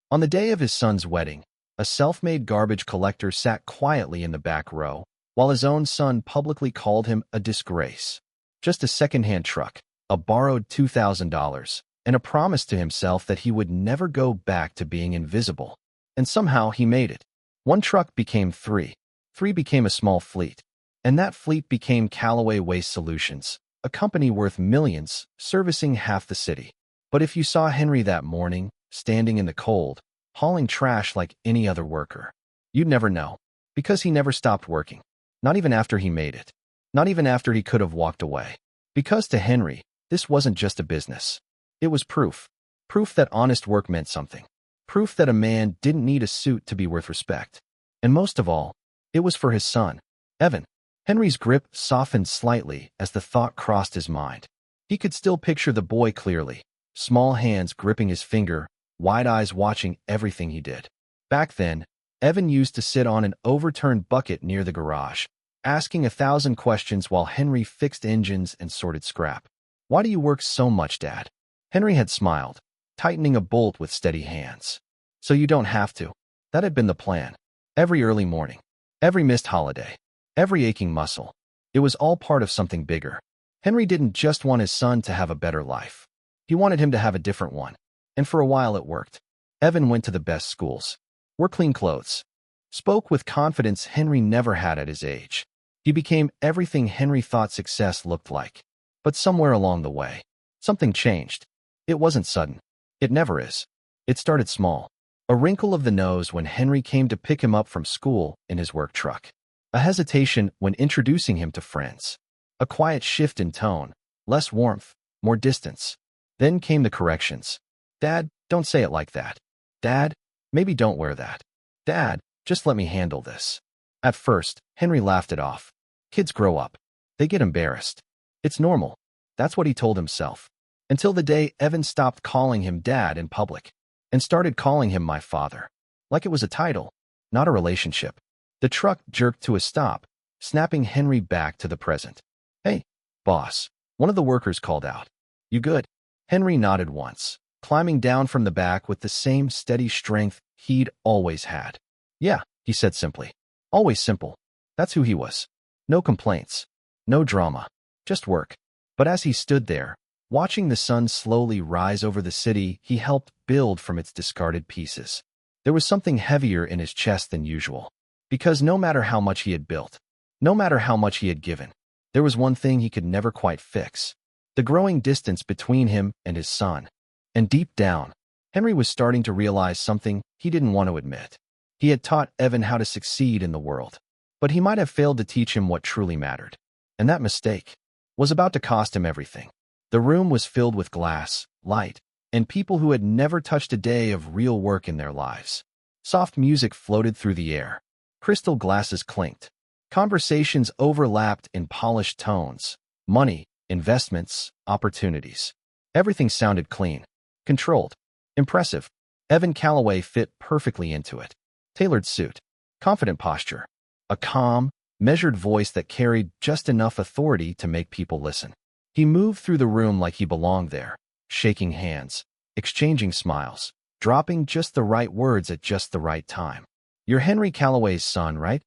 On the day of his son's wedding, a self-made garbage collector sat quietly in the back row, while his own son publicly called him a disgrace. Just a second-hand truck, a borrowed $2,000, and a promise to himself that he would never go back to being invisible. And somehow he made it. One truck became three. Three became a small fleet. And that fleet became Calloway Waste Solutions, a company worth millions, servicing half the city. But if you saw Henry that morning, standing in the cold, hauling trash like any other worker, you'd never know, because he never stopped working. Not even after he made it. Not even after he could have walked away. Because to Henry, this wasn't just a business. It was proof. Proof that honest work meant something. Proof that a man didn't need a suit to be worth respect. And most of all, it was for his son, Evan. Henry's grip softened slightly as the thought crossed his mind. He could still picture the boy clearly, small hands gripping his finger, wide eyes watching everything he did. Back then, Evan used to sit on an overturned bucket near the garage, asking 1,000 questions while Henry fixed engines and sorted scrap. "Why do you work so much, Dad?" Henry had smiled, tightening a bolt with steady hands. "So you don't have to." That had been the plan. Every early morning, every missed holiday, every aching muscle. It was all part of something bigger. Henry didn't just want his son to have a better life. He wanted him to have a different one. And for a while it worked. Evan went to the best schools, wore clean clothes, spoke with confidence Henry never had at his age. He became everything Henry thought success looked like. But somewhere along the way, something changed. It wasn't sudden. It never is. It started small. A wrinkle of the nose when Henry came to pick him up from school in his work truck. A hesitation when introducing him to friends. A quiet shift in tone, less warmth, more distance. Then came the corrections. "Dad, don't say it like that. Dad, maybe don't wear that. Dad, just let me handle this." At first, Henry laughed it off. Kids grow up. They get embarrassed. It's normal. That's what he told himself. Until the day Evan stopped calling him Dad in public and started calling him my father. Like it was a title, not a relationship. The truck jerked to a stop, snapping Henry back to the present. "Hey, boss," one of the workers called out. "You good?" Henry nodded once, climbing down from the back with the same steady strength he'd always had. "Yeah," he said simply. Always simple. That's who he was. No complaints. No drama. Just work. But as he stood there, watching the sun slowly rise over the city he helped build from its discarded pieces, there was something heavier in his chest than usual. Because no matter how much he had built, no matter how much he had given, there was one thing he could never quite fix: the growing distance between him and his son. And deep down, Henry was starting to realize something he didn't want to admit. He had taught Evan how to succeed in the world, but he might have failed to teach him what truly mattered. And that mistake was about to cost him everything. The room was filled with glass, light, and people who had never touched a day of real work in their lives. Soft music floated through the air. Crystal glasses clinked. Conversations overlapped in polished tones. Money, investments, opportunities. Everything sounded clean, controlled, impressive. Evan Calloway fit perfectly into it. Tailored suit, confident posture, a calm, measured voice that carried just enough authority to make people listen. He moved through the room like he belonged there, shaking hands, exchanging smiles, dropping just the right words at just the right time. "You're Henry Calloway's son, right?"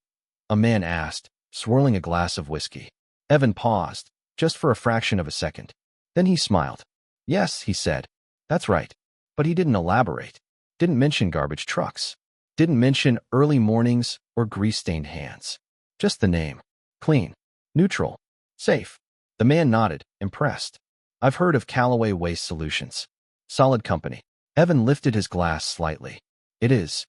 a man asked, swirling a glass of whiskey. Evan paused, just for a fraction of a second. Then he smiled. "Yes," he said. "That's right." But he didn't elaborate. Didn't mention garbage trucks. Didn't mention early mornings or grease-stained hands. Just the name. Clean. Neutral. Safe. The man nodded, impressed. "I've heard of Calloway Waste Solutions. Solid company." Evan lifted his glass slightly. "It is."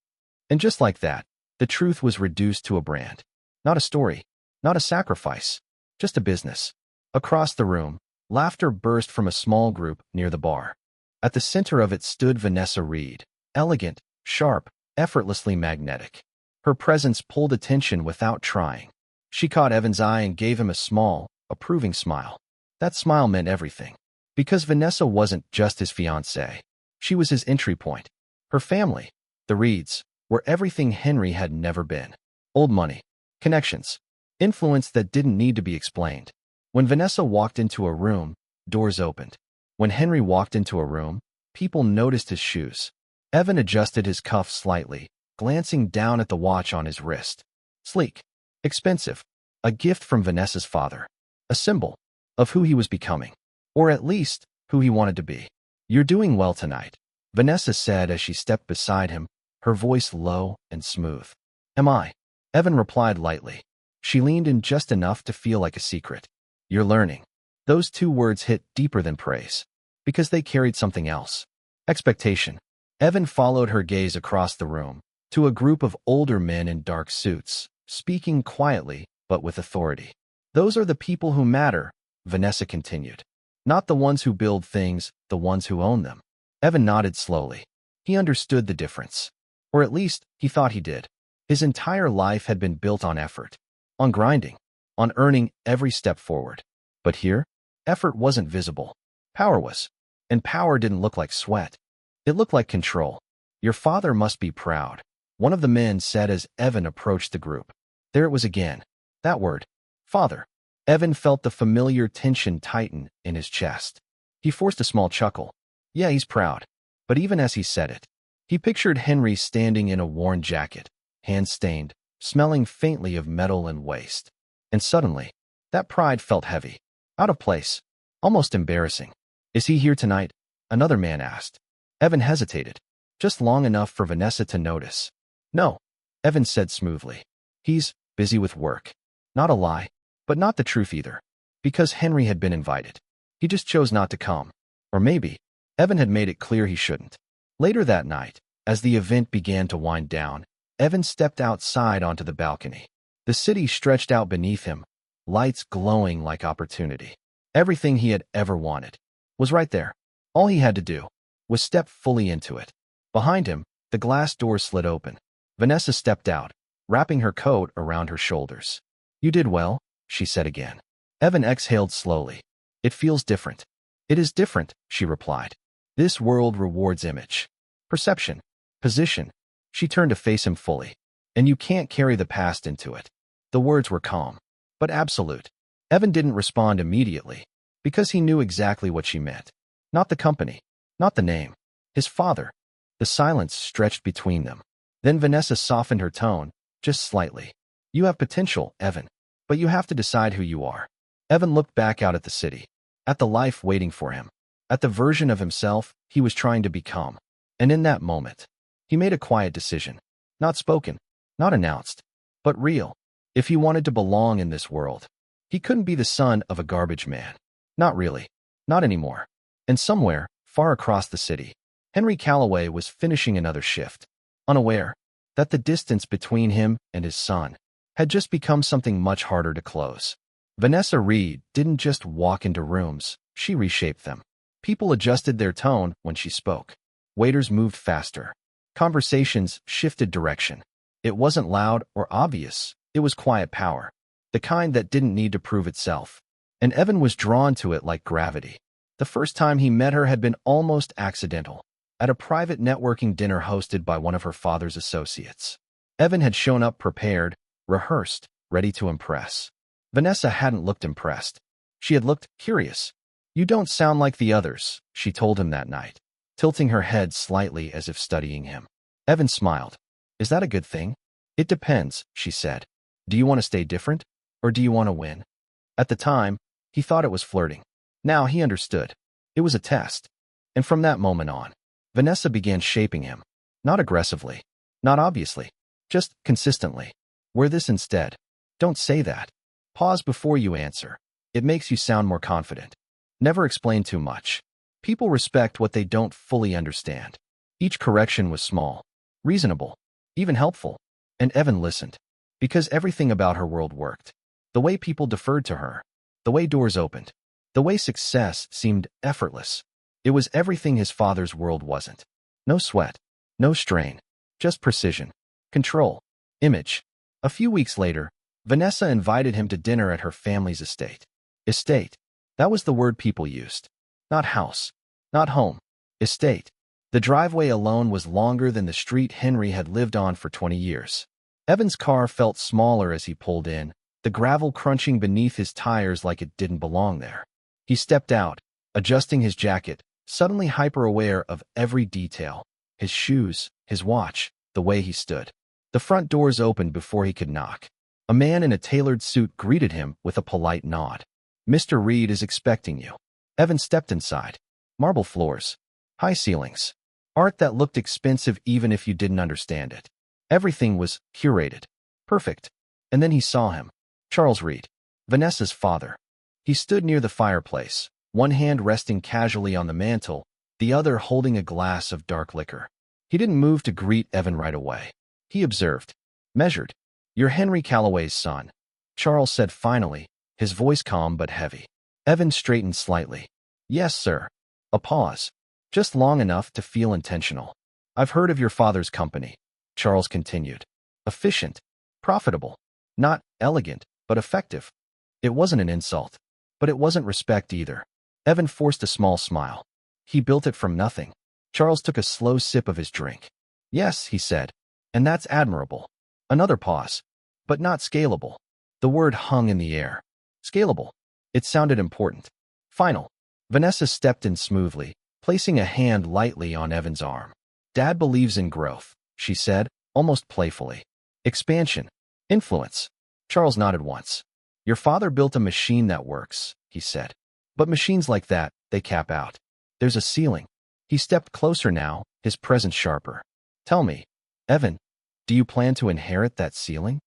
And just like that, the truth was reduced to a brand. Not a story. Not a sacrifice. Just a business. Across the room, laughter burst from a small group near the bar. At the center of it stood Vanessa Reed, elegant, sharp, effortlessly magnetic. Her presence pulled attention without trying. She caught Evan's eye and gave him a small, approving smile. That smile meant everything. Because Vanessa wasn't just his fiancée. She was his entry point. Her family, the Reeds, were everything Henry had never been. Old money, connections, influence that didn't need to be explained. When Vanessa walked into a room, doors opened. When Henry walked into a room, people noticed his shoes. Evan adjusted his cuff slightly, glancing down at the watch on his wrist. Sleek. Expensive. A gift from Vanessa's father. A symbol of who he was becoming. Or at least, who he wanted to be. You're doing well tonight, Vanessa said as she stepped beside him, her voice low and smooth. Am I? Evan replied lightly. She leaned in just enough to feel like a secret. You're learning. Those two words hit deeper than praise. Because they carried something else. Expectation. Evan followed her gaze across the room, to a group of older men in dark suits, speaking quietly but with authority. Those are the people who matter, Vanessa continued. Not the ones who build things, the ones who own them. Evan nodded slowly. He understood the difference. Or at least, he thought he did. His entire life had been built on effort. On grinding. On earning every step forward. But here, effort wasn't visible. Power was. And power didn't look like sweat. It looked like control. Your father must be proud, one of the men said as Evan approached the group. There it was again. That word. Father. Evan felt the familiar tension tighten in his chest. He forced a small chuckle. Yeah, he's proud. But even as he said it, he pictured Henry standing in a worn jacket, hand-stained, smelling faintly of metal and waste. And suddenly, that pride felt heavy. Out of place. Almost embarrassing. Is he here tonight? Another man asked. Evan hesitated, just long enough for Vanessa to notice. No, Evan said smoothly. He's busy with work. Not a lie, but not the truth either. Because Henry had been invited. He just chose not to come. Or maybe, Evan had made it clear he shouldn't. Later that night, as the event began to wind down, Evan stepped outside onto the balcony. The city stretched out beneath him, lights glowing like opportunity. Everything he had ever wanted was right there. All he had to do was step fully into it. Behind him, the glass door slid open. Vanessa stepped out, wrapping her coat around her shoulders. You did well, she said again. Evan exhaled slowly. It feels different. It is different, she replied. This world rewards image, perception, position. She turned to face him fully. And you can't carry the past into it. The words were calm, but absolute. Evan didn't respond immediately, because he knew exactly what she meant. Not the company, not the name. His father. The silence stretched between them. Then Vanessa softened her tone, just slightly. You have potential, Evan, but you have to decide who you are. Evan looked back out at the city, at the life waiting for him, at the version of himself he was trying to become. And in that moment, he made a quiet decision. Not spoken, not announced, but real. If he wanted to belong in this world, he couldn't be the son of a garbage man. Not really. Not anymore. And somewhere, far across the city, Henry Calloway was finishing another shift, unaware that the distance between him and his son had just become something much harder to close. Vanessa Reed didn't just walk into rooms, she reshaped them. People adjusted their tone when she spoke. Waiters moved faster. Conversations shifted direction. It wasn't loud or obvious, it was quiet power. The kind that didn't need to prove itself. And Evan was drawn to it like gravity. The first time he met her had been almost accidental, at a private networking dinner hosted by one of her father's associates. Evan had shown up prepared, rehearsed, ready to impress. Vanessa hadn't looked impressed. She had looked curious. You don't sound like the others, she told him that night, tilting her head slightly as if studying him. Evan smiled. Is that a good thing? It depends, she said. Do you want to stay different? Or do you want to win? At the time, he thought it was flirting. Now he understood. It was a test. And from that moment on, Vanessa began shaping him. Not aggressively. Not obviously. Just consistently. Wear this instead. Don't say that. Pause before you answer. It makes you sound more confident. Never explain too much. People respect what they don't fully understand. Each correction was small, reasonable, even helpful. And Evan listened. Because everything about her world worked. The way people deferred to her. The way doors opened. The way success seemed effortless. It was everything his father's world wasn't. No sweat. No strain. Just precision. Control. Image. A few weeks later, Vanessa invited him to dinner at her family's estate. Estate. That was the word people used. Not house. Not home. Estate. The driveway alone was longer than the street Henry had lived on for 20 years. Evan's car felt smaller as he pulled in, the gravel crunching beneath his tires like it didn't belong there. He stepped out, adjusting his jacket, suddenly hyper-aware of every detail. his shoes, his watch, the way he stood. The front doors opened before he could knock. A man in a tailored suit greeted him with a polite nod. "Mr. Reed is expecting you." Evan stepped inside. Marble floors, high ceilings, art that looked expensive even if you didn't understand it. Everything was curated, perfect. And then he saw him. Charles Reed, Vanessa's father. He stood near the fireplace, one hand resting casually on the mantel, the other holding a glass of dark liquor. He didn't move to greet Evan right away. He observed, measured. "You're Henry Calloway's son," Charles said finally, his voice calm but heavy. Evan straightened slightly. "Yes, sir." A pause, just long enough to feel intentional. "I've heard of your father's company," Charles continued. "Efficient, profitable, not elegant, but effective." It wasn't an insult, but it wasn't respect either. Evan forced a small smile. "He built it from nothing." Charles took a slow sip of his drink. "Yes," he said, "and that's admirable." Another pause. "But not scalable." The word hung in the air. Scalable. It sounded important. Final. Vanessa stepped in smoothly, placing a hand lightly on Evan's arm. "Dad believes in growth," she said, almost playfully. "Expansion. Influence." Charles nodded once. "Your father built a machine that works," he said. "But machines like that, they cap out. There's a ceiling." He stepped closer now, his presence sharper. "Tell me, Evan, do you plan to inherit that ceiling?"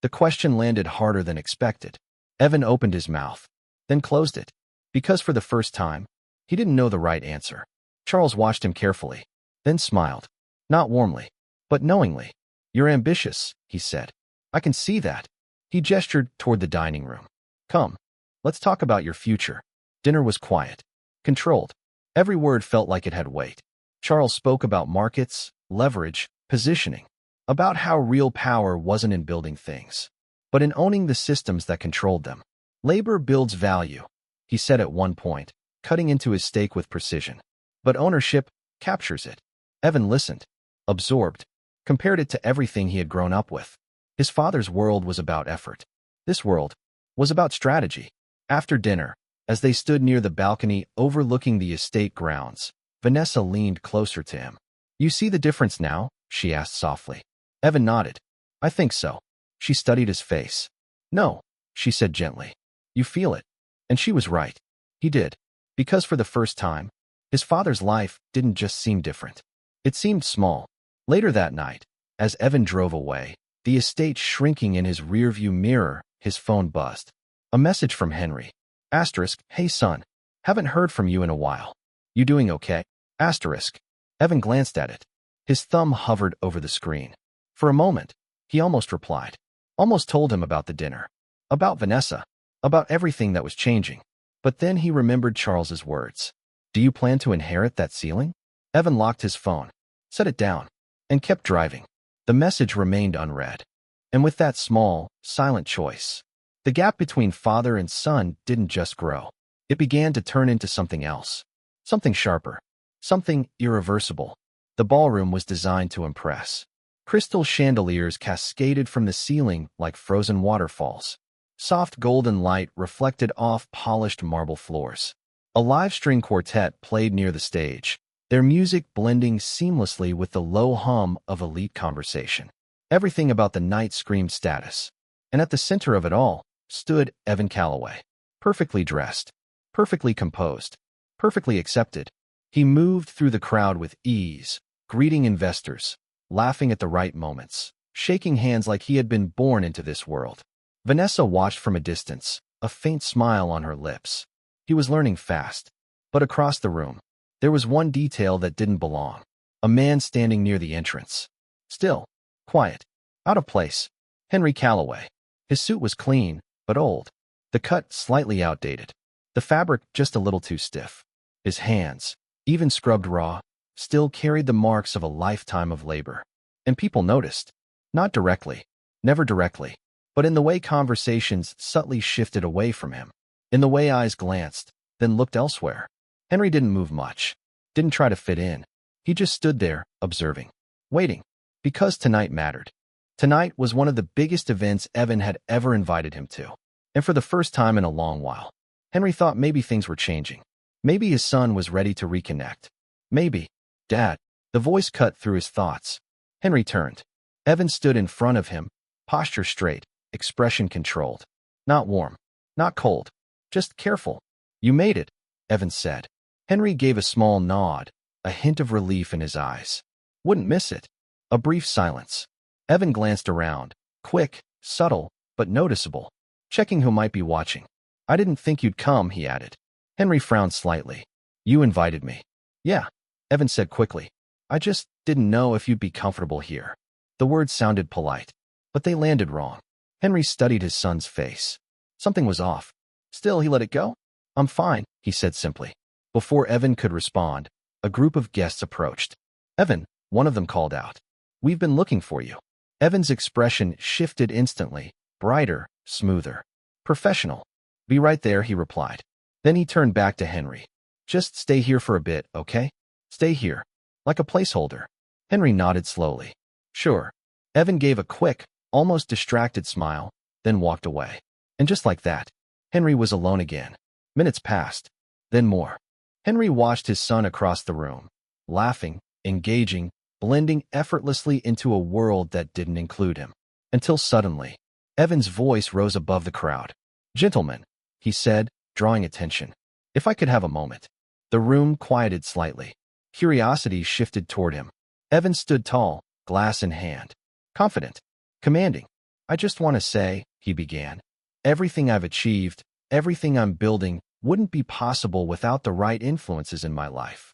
The question landed harder than expected. Evan opened his mouth, then closed it, because for the first time, he didn't know the right answer. Charles watched him carefully, then smiled, not warmly, but knowingly. "You're ambitious," he said. "I can see that." He gestured toward the dining room. "Come, let's talk about your future." Dinner was quiet, controlled. Every word felt like it had weight. Charles spoke about markets, leverage, positioning, about how real power wasn't in building things, but in owning the systems that controlled them. "Labor builds value," he said at one point, cutting into his steak with precision. "But ownership captures it." Evan listened, absorbed, compared it to everything he had grown up with. His father's world was about effort. This world was about strategy. After dinner, as they stood near the balcony overlooking the estate grounds, Vanessa leaned closer to him. "You see the difference now?" she asked softly. Evan nodded. "I think so." She studied his face. "No," she said gently. "You feel it." And she was right. He did. Because for the first time, his father's life didn't just seem different. It seemed small. Later that night, as Evan drove away, the estate shrinking in his rearview mirror, his phone buzzed. A message from Henry. Asterisk, "Hey son, haven't heard from you in a while. You doing okay?" Asterisk. Evan glanced at it. His thumb hovered over the screen. For a moment, he almost replied. Almost told him about the dinner. About Vanessa. About everything that was changing. But then he remembered Charles's words. "Do you plan to inherit that ceiling?" Evan locked his phone, set it down, and kept driving. The message remained unread. And with that small, silent choice, the gap between father and son didn't just grow. It began to turn into something else. Something sharper. Something irreversible. The ballroom was designed to impress. Crystal chandeliers cascaded from the ceiling like frozen waterfalls. Soft golden light reflected off polished marble floors. A live string quartet played near the stage, their music blending seamlessly with the low hum of elite conversation. Everything about the night screamed status. And at the center of it all stood Evan Calloway. Perfectly dressed, perfectly composed, perfectly accepted. He moved through the crowd with ease, greeting investors, laughing at the right moments, shaking hands like he had been born into this world. Vanessa watched from a distance, a faint smile on her lips. He was learning fast. But across the room, there was one detail that didn't belong. A man standing near the entrance. Still, quiet, out of place. Henry Calloway. His suit was clean, but old. The cut slightly outdated. The fabric just a little too stiff. His hands, even scrubbed raw, still carried the marks of a lifetime of labor. And people noticed. Not directly, never directly, but in the way conversations subtly shifted away from him. In the way eyes glanced, then looked elsewhere. Henry didn't move much, didn't try to fit in. He just stood there, observing, waiting, because tonight mattered. Tonight was one of the biggest events Evan had ever invited him to. And for the first time in a long while, Henry thought maybe things were changing. Maybe his son was ready to reconnect. Maybe, Dad, The voice cut through his thoughts. Henry turned. Evan stood in front of him, posture straight, expression controlled. Not warm, not cold, just careful. You made it, Evan said. Henry gave a small nod, a hint of relief in his eyes. Wouldn't miss it. A brief silence. Evan glanced around, quick, subtle, but noticeable, checking who might be watching. I didn't think you'd come, he added. Henry frowned slightly. You invited me. Yeah, Evan said quickly. I just didn't know if you'd be comfortable here. The words sounded polite, but they landed wrong. Henry studied his son's face. Something was off. Still, he let it go. I'm fine, he said simply. Before Evan could respond, a group of guests approached. Evan, one of them called out. We've been looking for you. Evan's expression shifted instantly, brighter, smoother. Professional. Be right there, he replied. Then he turned back to Henry. Just stay here for a bit, okay? Stay here. Like a placeholder. Henry nodded slowly. Sure. Evan gave a quick, almost distracted smile, then walked away. And just like that, Henry was alone again. Minutes passed. Then more. Henry watched his son across the room, laughing, engaging, blending effortlessly into a world that didn't include him. Until suddenly, Evan's voice rose above the crowd. Gentlemen, he said, drawing attention. If I could have a moment. The room quieted slightly. Curiosity shifted toward him. Evan stood tall, glass in hand. Confident. Commanding. I just want to say, he began, everything I've achieved, everything I'm building, wouldn't be possible without the right influences in my life.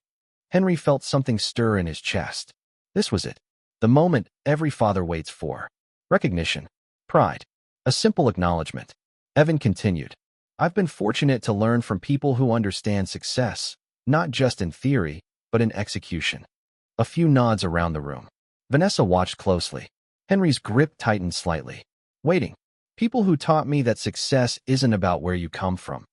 Henry felt something stir in his chest. This was it. The moment every father waits for. Recognition. Pride. A simple acknowledgement. Evan continued. I've been fortunate to learn from people who understand success, not just in theory, but in execution. A few nods around the room. Vanessa watched closely. Henry's grip tightened slightly. Waiting. People who taught me that success isn't about where you come from.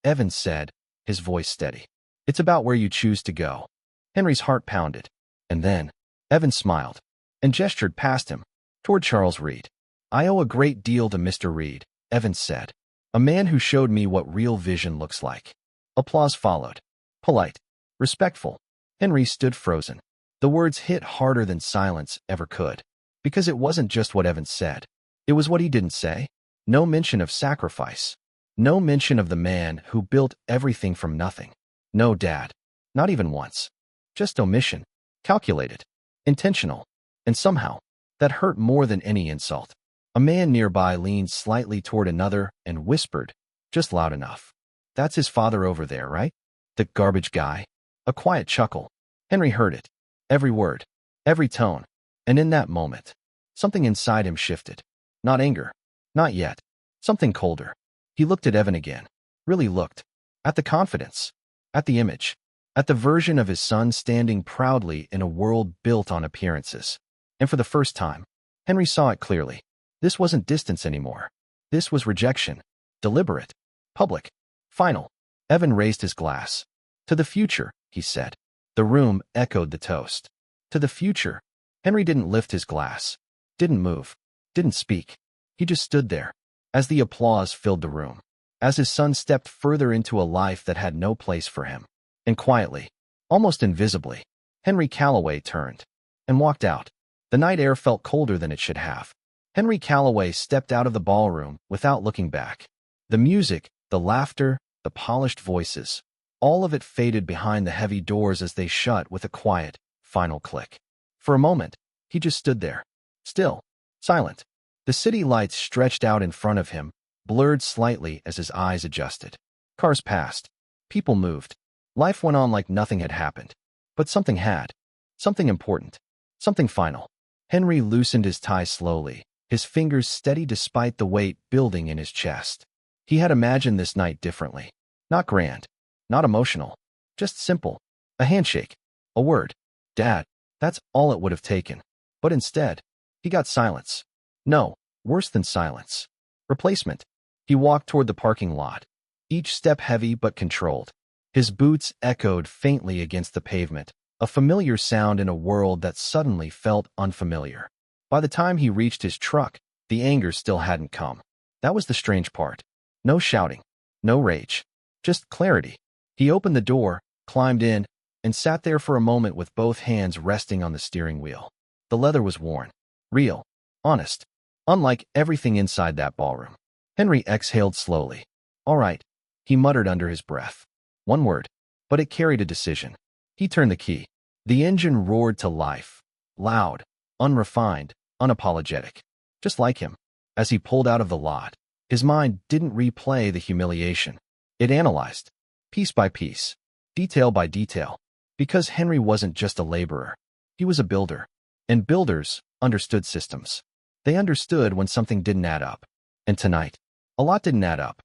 Evan said, his voice steady. It's about where you choose to go. Henry's heart pounded. And then, Evan smiled and gestured past him, toward Charles Reed. I owe a great deal to Mr. Reed, Evan said. A man who showed me what real vision looks like. Applause followed. Polite. Respectful. Henry stood frozen. The words hit harder than silence ever could. Because it wasn't just what Evan said. It was what he didn't say. No mention of sacrifice. No mention of the man who built everything from nothing. No dad. Not even once. Just omission. Calculated. Intentional. And somehow, that hurt more than any insult. A man nearby leaned slightly toward another and whispered, just loud enough. That's his father over there, right? The garbage guy. A quiet chuckle. Henry heard it. Every word. Every tone. And in that moment, something inside him shifted. Not anger. Not yet. Something colder. He looked at Evan again. Really looked. At the confidence. At the image. At the version of his son standing proudly in a world built on appearances. And for the first time, Henry saw it clearly. This wasn't distance anymore. This was rejection. Deliberate. Public. Final. Evan raised his glass. To the future, he said. The room echoed the toast. To the future. Henry didn't lift his glass. Didn't move. Didn't speak. He just stood there. As the applause filled the room. As his son stepped further into a life that had no place for him. And quietly, almost invisibly, Henry Calloway turned and walked out. The night air felt colder than it should have. Henry Calloway stepped out of the ballroom without looking back. The music, the laughter, the polished voices, all of it faded behind the heavy doors as they shut with a quiet, final click. For a moment, he just stood there. Still. Silent. The city lights stretched out in front of him, blurred slightly as his eyes adjusted. Cars passed. People moved. Life went on like nothing had happened. But something had. Something important. Something final. Henry loosened his tie slowly, his fingers steady despite the weight building in his chest. He had imagined this night differently. Not grand. Not emotional. Just simple. A handshake. A word. Dad. That's all it would have taken. But instead, he got silence. No, worse than silence. Replacement. He walked toward the parking lot, each step heavy but controlled. His boots echoed faintly against the pavement, a familiar sound in a world that suddenly felt unfamiliar. By the time he reached his truck, the anger still hadn't come. That was the strange part. No shouting. No rage. Just clarity. He opened the door, climbed in, and sat there for a moment with both hands resting on the steering wheel. The leather was worn. Real. Honest. Unlike everything inside that ballroom. Henry exhaled slowly. All right, he muttered under his breath. One word, but it carried a decision. He turned the key. The engine roared to life. Loud, unrefined, unapologetic. Just like him. As he pulled out of the lot, his mind didn't replay the humiliation. It analyzed, piece by piece, detail by detail, because Henry wasn't just a laborer. He was a builder. And builders understood systems. They understood when something didn't add up. And tonight, a lot didn't add up.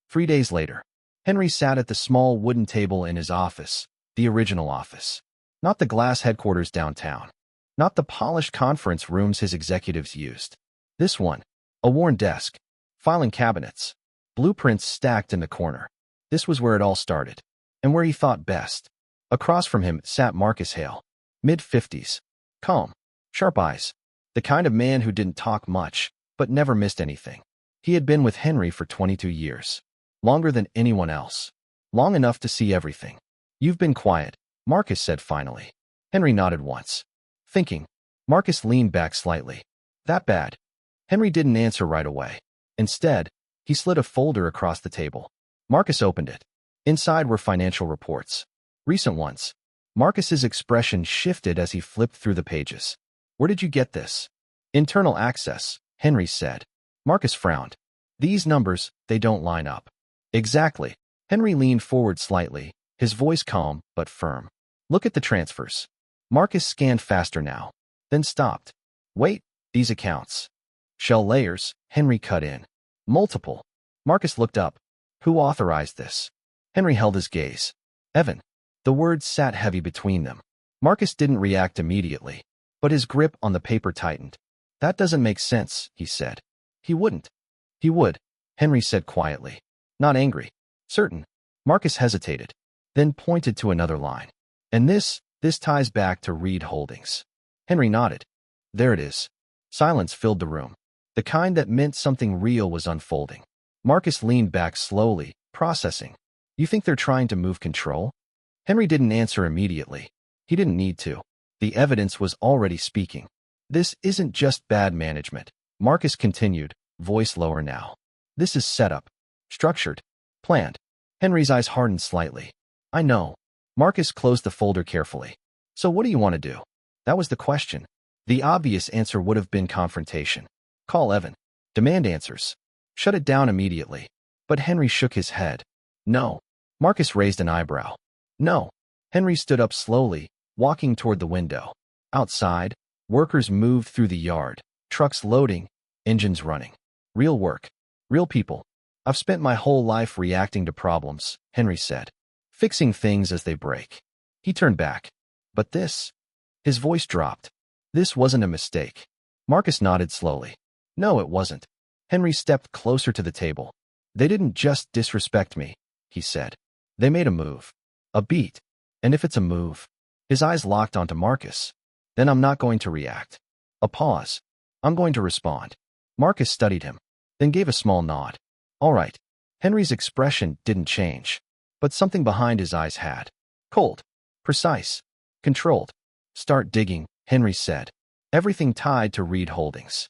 3 days later, Henry sat at the small wooden table in his office, the original office. Not the glass headquarters downtown. Not the polished conference rooms his executives used. This one, a worn desk, filing cabinets, blueprints stacked in the corner. This was where it all started, and where he thought best. Across from him sat Marcus Hale, mid-50s, calm, sharp eyes, the kind of man who didn't talk much, but never missed anything. He had been with Henry for 22 years, longer than anyone else, long enough to see everything. You've been quiet, Marcus said finally. Henry nodded once. Thinking. Marcus leaned back slightly. That bad? Henry didn't answer right away. Instead, he slid a folder across the table. Marcus opened it. Inside were financial reports. Recent ones. Marcus's expression shifted as he flipped through the pages. Where did you get this? Internal access, Henry said. Marcus frowned. These numbers, they don't line up. Exactly. Henry leaned forward slightly, his voice calm but firm. Look at the transfers. Marcus scanned faster now, then stopped. Wait, these accounts. Shell layers, Henry cut in. Multiple. Marcus looked up. Who authorized this? Henry held his gaze. Evan. The words sat heavy between them. Marcus didn't react immediately, but his grip on the paper tightened. That doesn't make sense, he said. He wouldn't. He would, Henry said quietly. Not angry. Certain. Marcus hesitated, then pointed to another line. And this ties back to Reed Holdings. Henry nodded. There it is. Silence filled the room, the kind that meant something real was unfolding. Marcus leaned back slowly, processing. You think they're trying to move control? Henry didn't answer immediately. He didn't need to. The evidence was already speaking. This isn't just bad management, Marcus continued, voice lower now. This is set up, structured, planned. Henry's eyes hardened slightly. I know. Marcus closed the folder carefully. So what do you want to do? That was the question. The obvious answer would have been confrontation. Call Evan. Demand answers. Shut it down immediately. But Henry shook his head. No. Marcus raised an eyebrow. No. Henry stood up slowly, walking toward the window. Outside, workers moved through the yard, trucks loading, engines running. Real work. Real people. I've spent my whole life reacting to problems, Henry said. Fixing things as they break. He turned back. But this? His voice dropped. This wasn't a mistake. Marcus nodded slowly. No, it wasn't. Henry stepped closer to the table. They didn't just disrespect me, he said. They made a move. A beat. And if it's a move, his eyes locked onto Marcus, then I'm not going to react. A pause. I'm going to respond. Marcus studied him, then gave a small nod. All right. Henry's expression didn't change, but something behind his eyes had. Cold. Precise. Controlled. Start digging, Henry said. Everything tied to Reed Holdings.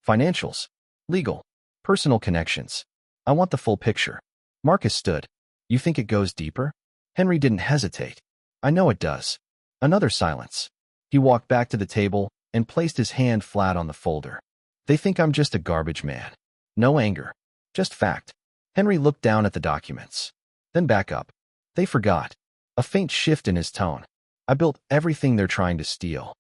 Financials. Legal. Personal connections. I want the full picture. Marcus stood. You think it goes deeper? Henry didn't hesitate. I know it does. Another silence. He walked back to the table and placed his hand flat on the folder. They think I'm just a garbage man. No anger. Just fact. Henry looked down at the documents. Then back up. They forgot. A faint shift in his tone. I built everything they're trying to steal.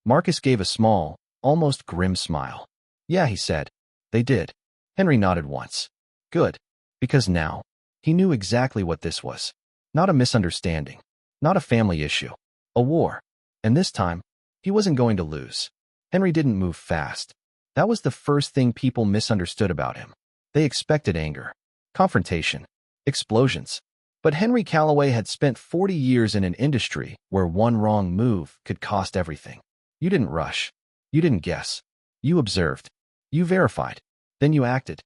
Marcus gave a small, almost grim smile. Yeah, he said. They did. Henry nodded once. Good. Because now, he knew exactly what this was. Not a misunderstanding. Not a family issue. A war. And this time, he wasn't going to lose. Henry didn't move fast. That was the first thing people misunderstood about him. They expected anger, confrontation, explosions. But Henry Calloway had spent 40 years in an industry where one wrong move could cost everything. You didn't rush. You didn't guess. You observed. You verified. Then you acted.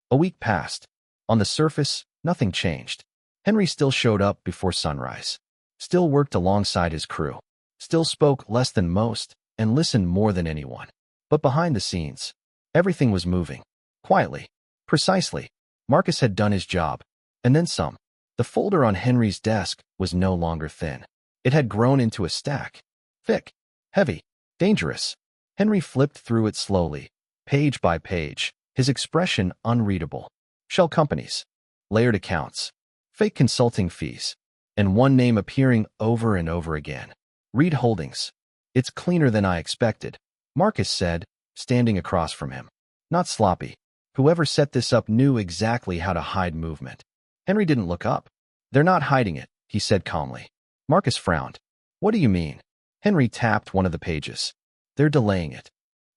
A week passed. On the surface, nothing changed. Henry still showed up before sunrise. still worked alongside his crew, still spoke less than most, and listened more than anyone. But behind the scenes, everything was moving. Quietly. Precisely. Marcus had done his job. And then some. The folder on Henry's desk was no longer thin. It had grown into a stack. Thick. Heavy. Dangerous. Henry flipped through it slowly, page by page, his expression unreadable. Shell companies. Layered accounts. Fake consulting fees. And one name appearing over and over again. Reed Holdings. It's cleaner than I expected, Marcus said, standing across from him. Not sloppy. Whoever set this up knew exactly how to hide movement. Henry didn't look up. They're not hiding it, he said calmly. Marcus frowned. What do you mean? Henry tapped one of the pages. They're delaying it.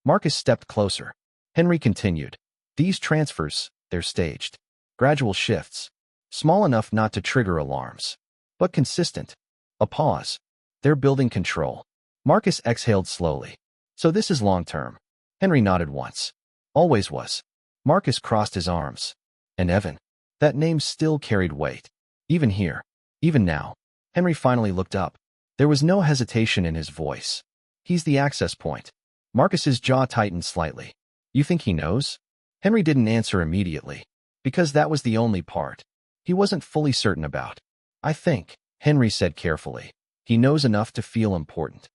Marcus stepped closer. Henry continued. These transfers, they're staged. Gradual shifts. Small enough not to trigger alarms. But consistent. A pause. They're building control. Marcus exhaled slowly. So this is long-term. Henry nodded once. Always was. Marcus crossed his arms. And Evan. That name still carried weight. Even here. Even now. Henry finally looked up. There was no hesitation in his voice. He's the access point. Marcus's jaw tightened slightly. You think he knows? Henry didn't answer immediately. Because that was the only part he wasn't fully certain about. I think, Henry said carefully, he knows enough to feel important.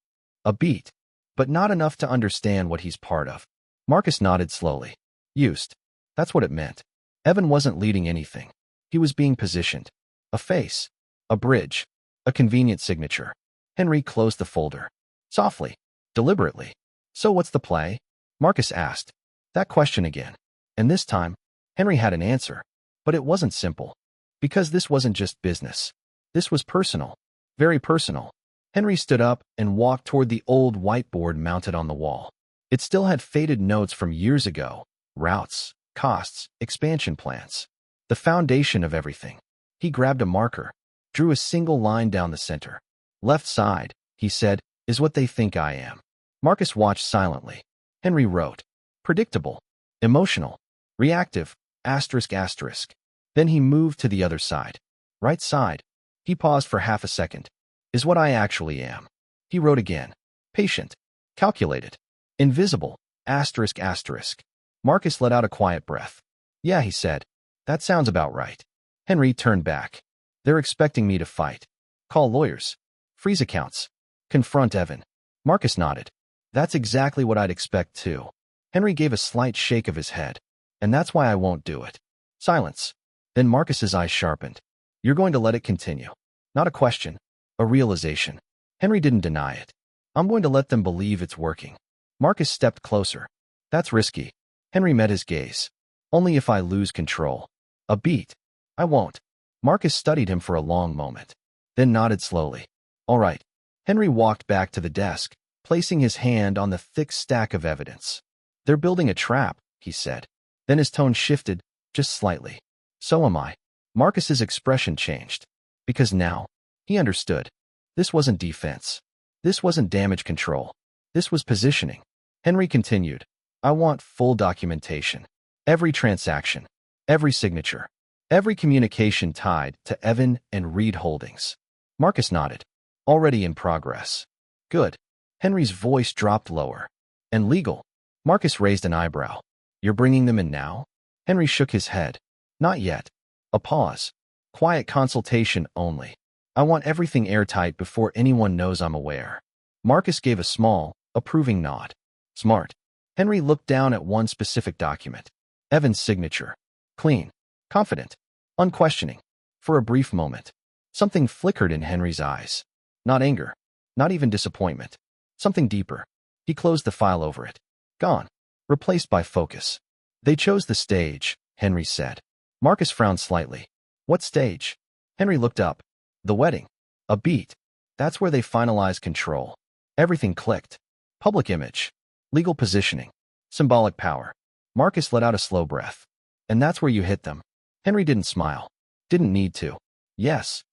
A beat. But not enough to understand what he's part of. Marcus nodded slowly. Used. That's what it meant. Evan wasn't leading anything. He was being positioned. A face. A bridge. A convenient signature. Henry closed the folder. Softly. Deliberately. So what's the play? Marcus asked. That question again. And this time, Henry had an answer. But it wasn't simple. Because this wasn't just business. This was personal. Very personal. Henry stood up and walked toward the old whiteboard mounted on the wall. It still had faded notes from years ago. Routes, costs, expansion plans. The foundation of everything. He grabbed a marker. Drew a single line down the center. Left side, he said, is what they think I am. Marcus watched silently. Henry wrote. Predictable. Emotional. Reactive. Asterisk asterisk. Then he moved to the other side. Right side. He paused for half a second. Is what I actually am. He wrote again. Patient. Calculated. Invisible. Asterisk asterisk. Marcus let out a quiet breath. Yeah, he said. That sounds about right. Henry turned back. They're expecting me to fight. Call lawyers. Freeze accounts. Confront Evan. Marcus nodded. That's exactly what I'd expect too. Henry gave a slight shake of his head. And that's why I won't do it. Silence. Then Marcus's eyes sharpened. You're going to let it continue. Not a question. A realization. Henry didn't deny it. I'm going to let them believe it's working. Marcus stepped closer. That's risky. Henry met his gaze. Only if I lose control. A beat. I won't. Marcus studied him for a long moment. Then nodded slowly. All right. Henry walked back to the desk, placing his hand on the thick stack of evidence. They're building a trap, he said. Then his tone shifted, just slightly. So am I. Marcus's expression changed. Because now, he understood. This wasn't defense. This wasn't damage control. This was positioning. Henry continued. I want full documentation. Every transaction. Every signature. Every communication tied to Evan and Reed Holdings. Marcus nodded. Already in progress. Good. Henry's voice dropped lower. And legal. Marcus raised an eyebrow. You're bringing them in now? Henry shook his head. Not yet. A pause. Quiet consultation only. I want everything airtight before anyone knows I'm aware. Marcus gave a small, approving nod. Smart. Henry looked down at one specific document. Evan's signature. Clean. Confident. Unquestioning. For a brief moment. Something flickered in Henry's eyes. Not anger. Not even disappointment. Something deeper. He closed the file over it. Gone. Replaced by focus. They chose the stage, Henry said. Marcus frowned slightly. What stage? Henry looked up. The wedding. A beat. That's where they finalized control. Everything clicked. Public image. Legal positioning. Symbolic power. Marcus let out a slow breath. And that's where you hit them. Henry didn't smile. Didn't need to. Yes.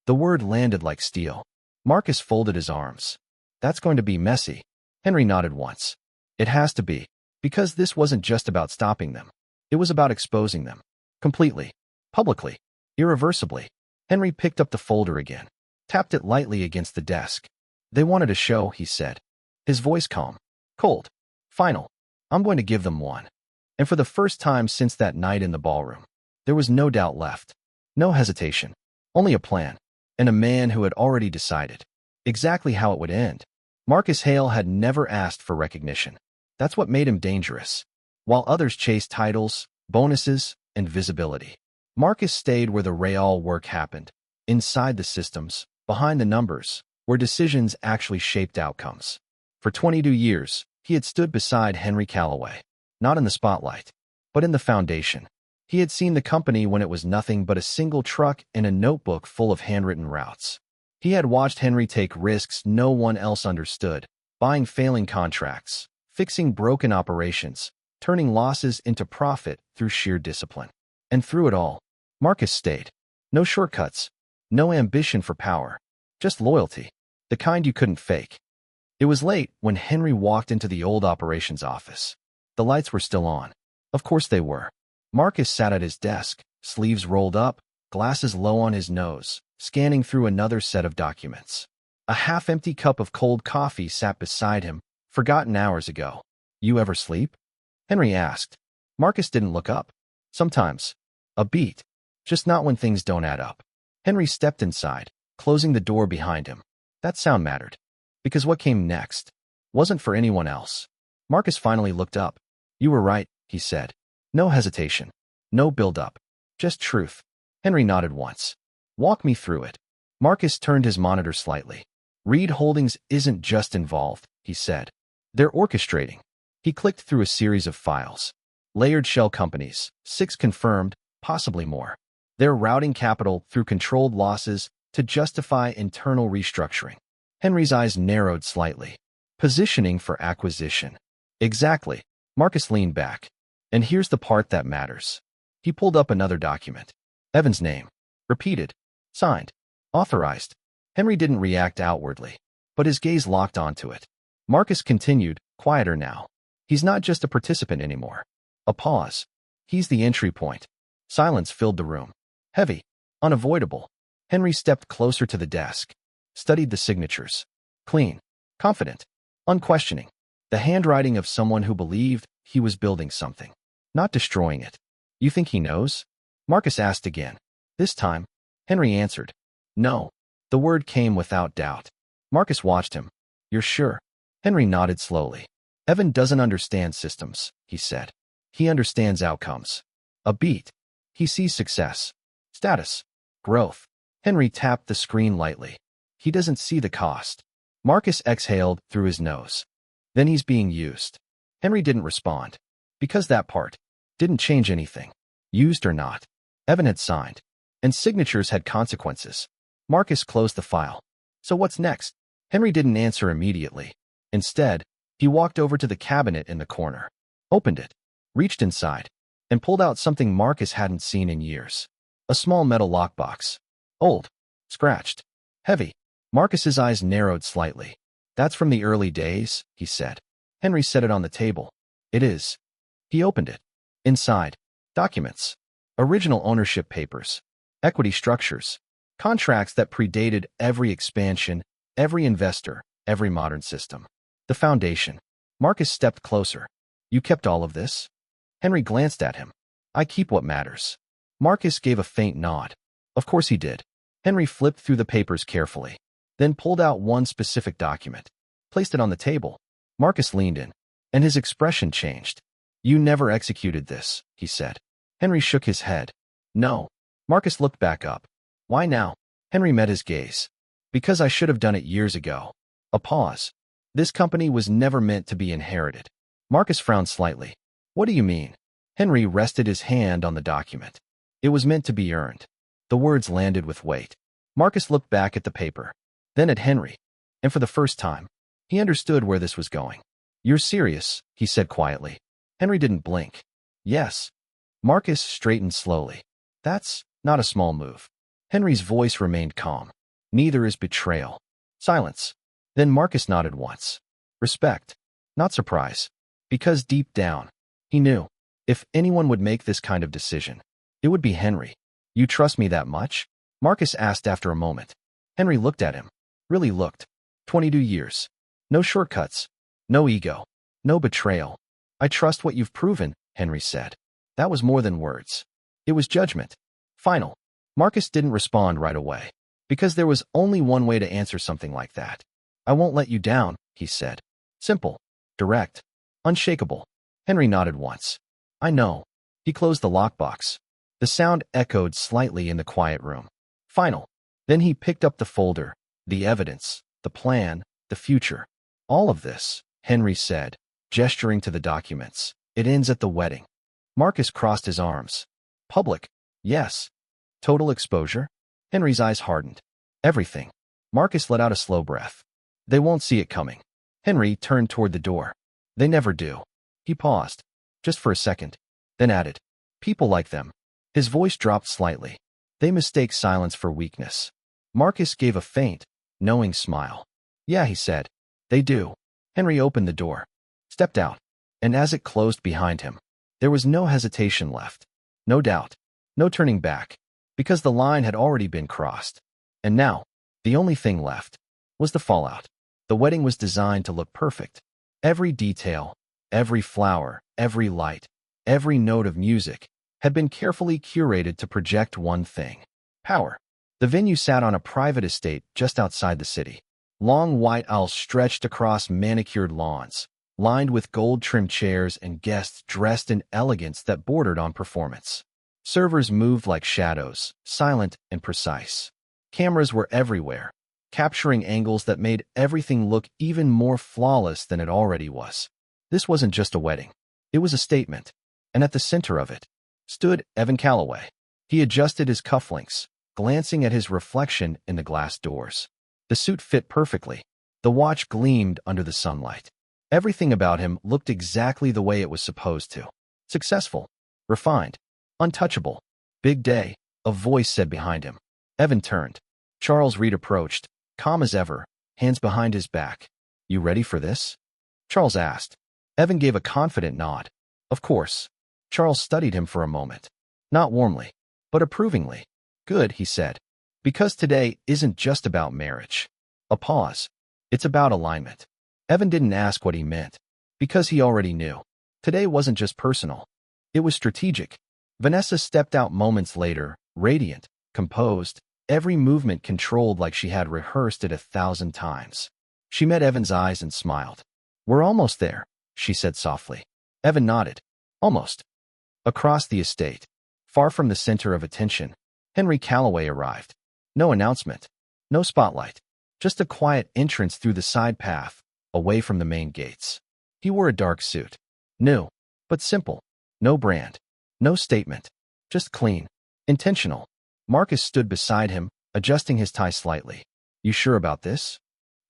The word landed like steel. Marcus folded his arms. That's going to be messy. Henry nodded once. It has to be. Because this wasn't just about stopping them. It was about exposing them. Completely. Publicly. Irreversibly. Henry picked up the folder again. tapped it lightly against the desk. They wanted a show, he said, his voice calm, cold, final. I'm going to give them one. And for the first time since that night in the ballroom, there was no doubt left, no hesitation, only a plan, and a man who had already decided exactly how it would end. Marcus Hale had never asked for recognition. That's what made him dangerous. While others chased titles, bonuses, and visibility, Marcus stayed where the real work happened, inside the systems, behind the numbers, where decisions actually shaped outcomes. For 22 years, he had stood beside Henry Calloway, not in the spotlight, but in the foundation. He had seen the company when it was nothing but a single truck and a notebook full of handwritten routes. He had watched Henry take risks no one else understood, buying failing contracts, fixing broken operations, turning losses into profit through sheer discipline. And through it all, Marcus stayed. No shortcuts, no ambition for power, just loyalty, the kind you couldn't fake. It was late when Henry walked into the old operations office. The lights were still on. Of course they were. Marcus sat at his desk, sleeves rolled up, glasses low on his nose, scanning through another set of documents. A half-empty cup of cold coffee sat beside him, forgotten hours ago. You ever sleep? Henry asked. Marcus didn't look up. Sometimes. A beat. Just not when things don't add up. Henry stepped inside, closing the door behind him. That sound mattered. Because what came next wasn't for anyone else. Marcus finally looked up. You were right, he said. No hesitation. No build-up. Just truth. Henry nodded once. Walk me through it. Marcus turned his monitor slightly. Reed Holdings isn't just involved, he said. They're orchestrating. He clicked through a series of files. Layered shell companies, 6 confirmed, possibly more. They're routing capital through controlled losses to justify internal restructuring. Henry's eyes narrowed slightly. Positioning for acquisition. Exactly. Marcus leaned back. And here's the part that matters. He pulled up another document. Evan's name. Repeated. Signed. Authorized. Henry didn't react outwardly, but his gaze locked onto it. Marcus continued, quieter now. He's not just a participant anymore. A pause. He's the entry point. Silence filled the room. Heavy. Unavoidable. Henry stepped closer to the desk. Studied the signatures. Clean. Confident. Unquestioning. The handwriting of someone who believed he was building something, not destroying it. You think he knows? Marcus asked again. This time, Henry answered. No. The word came without doubt. Marcus watched him. You're sure? Henry nodded slowly. Evan doesn't understand systems, he said. He understands outcomes. A beat. He sees success. Status. Growth. Henry tapped the screen lightly. He doesn't see the cost. Marcus exhaled through his nose. Then he's being used. Henry didn't respond. Because that part didn't change anything. Used or not. Evan had signed. And signatures had consequences. Marcus closed the file. So what's next? Henry didn't answer immediately. Instead, he walked over to the cabinet in the corner. Opened it. Reached inside. And pulled out something Marcus hadn't seen in years. A small metal lockbox. Old. Scratched. Heavy. Marcus's eyes narrowed slightly. That's from the early days, he said. Henry set it on the table. It is. He opened it. Inside. Documents. Original ownership papers. Equity structures. Contracts that predated every expansion, every investor, every modern system. The foundation. Marcus stepped closer. You kept all of this? Henry glanced at him. I keep what matters. Marcus gave a faint nod. Of course he did. Henry flipped through the papers carefully, then pulled out one specific document, placed it on the table. Marcus leaned in, and his expression changed. You never executed this, he said. Henry shook his head. No. Marcus looked back up. Why now? Henry met his gaze. Because I should have done it years ago. A pause. This company was never meant to be inherited. Marcus frowned slightly. What do you mean? Henry rested his hand on the document. It was meant to be earned. The words landed with weight. Marcus looked back at the paper, then at Henry. And for the first time, he understood where this was going. You're serious, he said quietly. Henry didn't blink. Yes. Marcus straightened slowly. That's not a small move. Henry's voice remained calm. Neither is betrayal. Silence. Then Marcus nodded once. Respect. Not surprise. Because deep down, he knew, if anyone would make this kind of decision, it would be Henry. You trust me that much? Marcus asked after a moment. Henry looked at him. Really looked. 22 years. No shortcuts. No ego. No betrayal. I trust what you've proven, Henry said. That was more than words. It was judgment. Final. Marcus didn't respond right away, because there was only one way to answer something like that. I won't let you down, he said. Simple. Direct. Unshakable. Henry nodded once. I know. He closed the lockbox. The sound echoed slightly in the quiet room. Final. Then he picked up the folder, the evidence, the plan, the future. All of this, Henry said, gesturing to the documents. It ends at the wedding. Marcus crossed his arms. Public. Yes. Total exposure? Henry's eyes hardened. Everything. Marcus let out a slow breath. They won't see it coming. Henry turned toward the door. They never do. He paused, just for a second, then added, people like them. His voice dropped slightly. They mistake silence for weakness. Marcus gave a faint, knowing smile. Yeah, he said. They do. Henry opened the door, stepped out, and as it closed behind him, there was no hesitation left. No doubt. No turning back, because the line had already been crossed. And now, the only thing left was the fallout. The wedding was designed to look perfect. Every detail, every flower, every light, every note of music had been carefully curated to project one thing: power. The venue sat on a private estate just outside the city. Long white aisles stretched across manicured lawns, lined with gold-trimmed chairs and guests dressed in elegance that bordered on performance. Servers moved like shadows, silent and precise. Cameras were everywhere, capturing angles that made everything look even more flawless than it already was. This wasn't just a wedding. It was a statement, and at the center of it stood Evan Calloway. He adjusted his cufflinks, glancing at his reflection in the glass doors. The suit fit perfectly. The watch gleamed under the sunlight. Everything about him looked exactly the way it was supposed to. Successful, refined, untouchable. Big day, a voice said behind him. Evan turned. Charles Reed approached, calm as ever, hands behind his back. You ready for this? Charles asked. Evan gave a confident nod. Of course. Charles studied him for a moment. Not warmly, but approvingly. Good, he said. Because today isn't just about marriage. A pause. It's about alignment. Evan didn't ask what he meant, because he already knew. Today wasn't just personal. It was strategic. Vanessa stepped out moments later, radiant, composed, every movement controlled like she had rehearsed it 1,000 times. She met Evan's eyes and smiled. We're almost there, she said softly. Evan nodded. Almost. Across the estate, far from the center of attention, Henry Calloway arrived. No announcement. No spotlight. Just a quiet entrance through the side path, away from the main gates. He wore a dark suit. New, but simple. No brand. No statement. Just clean. Intentional. Marcus stood beside him, adjusting his tie slightly. You sure about this?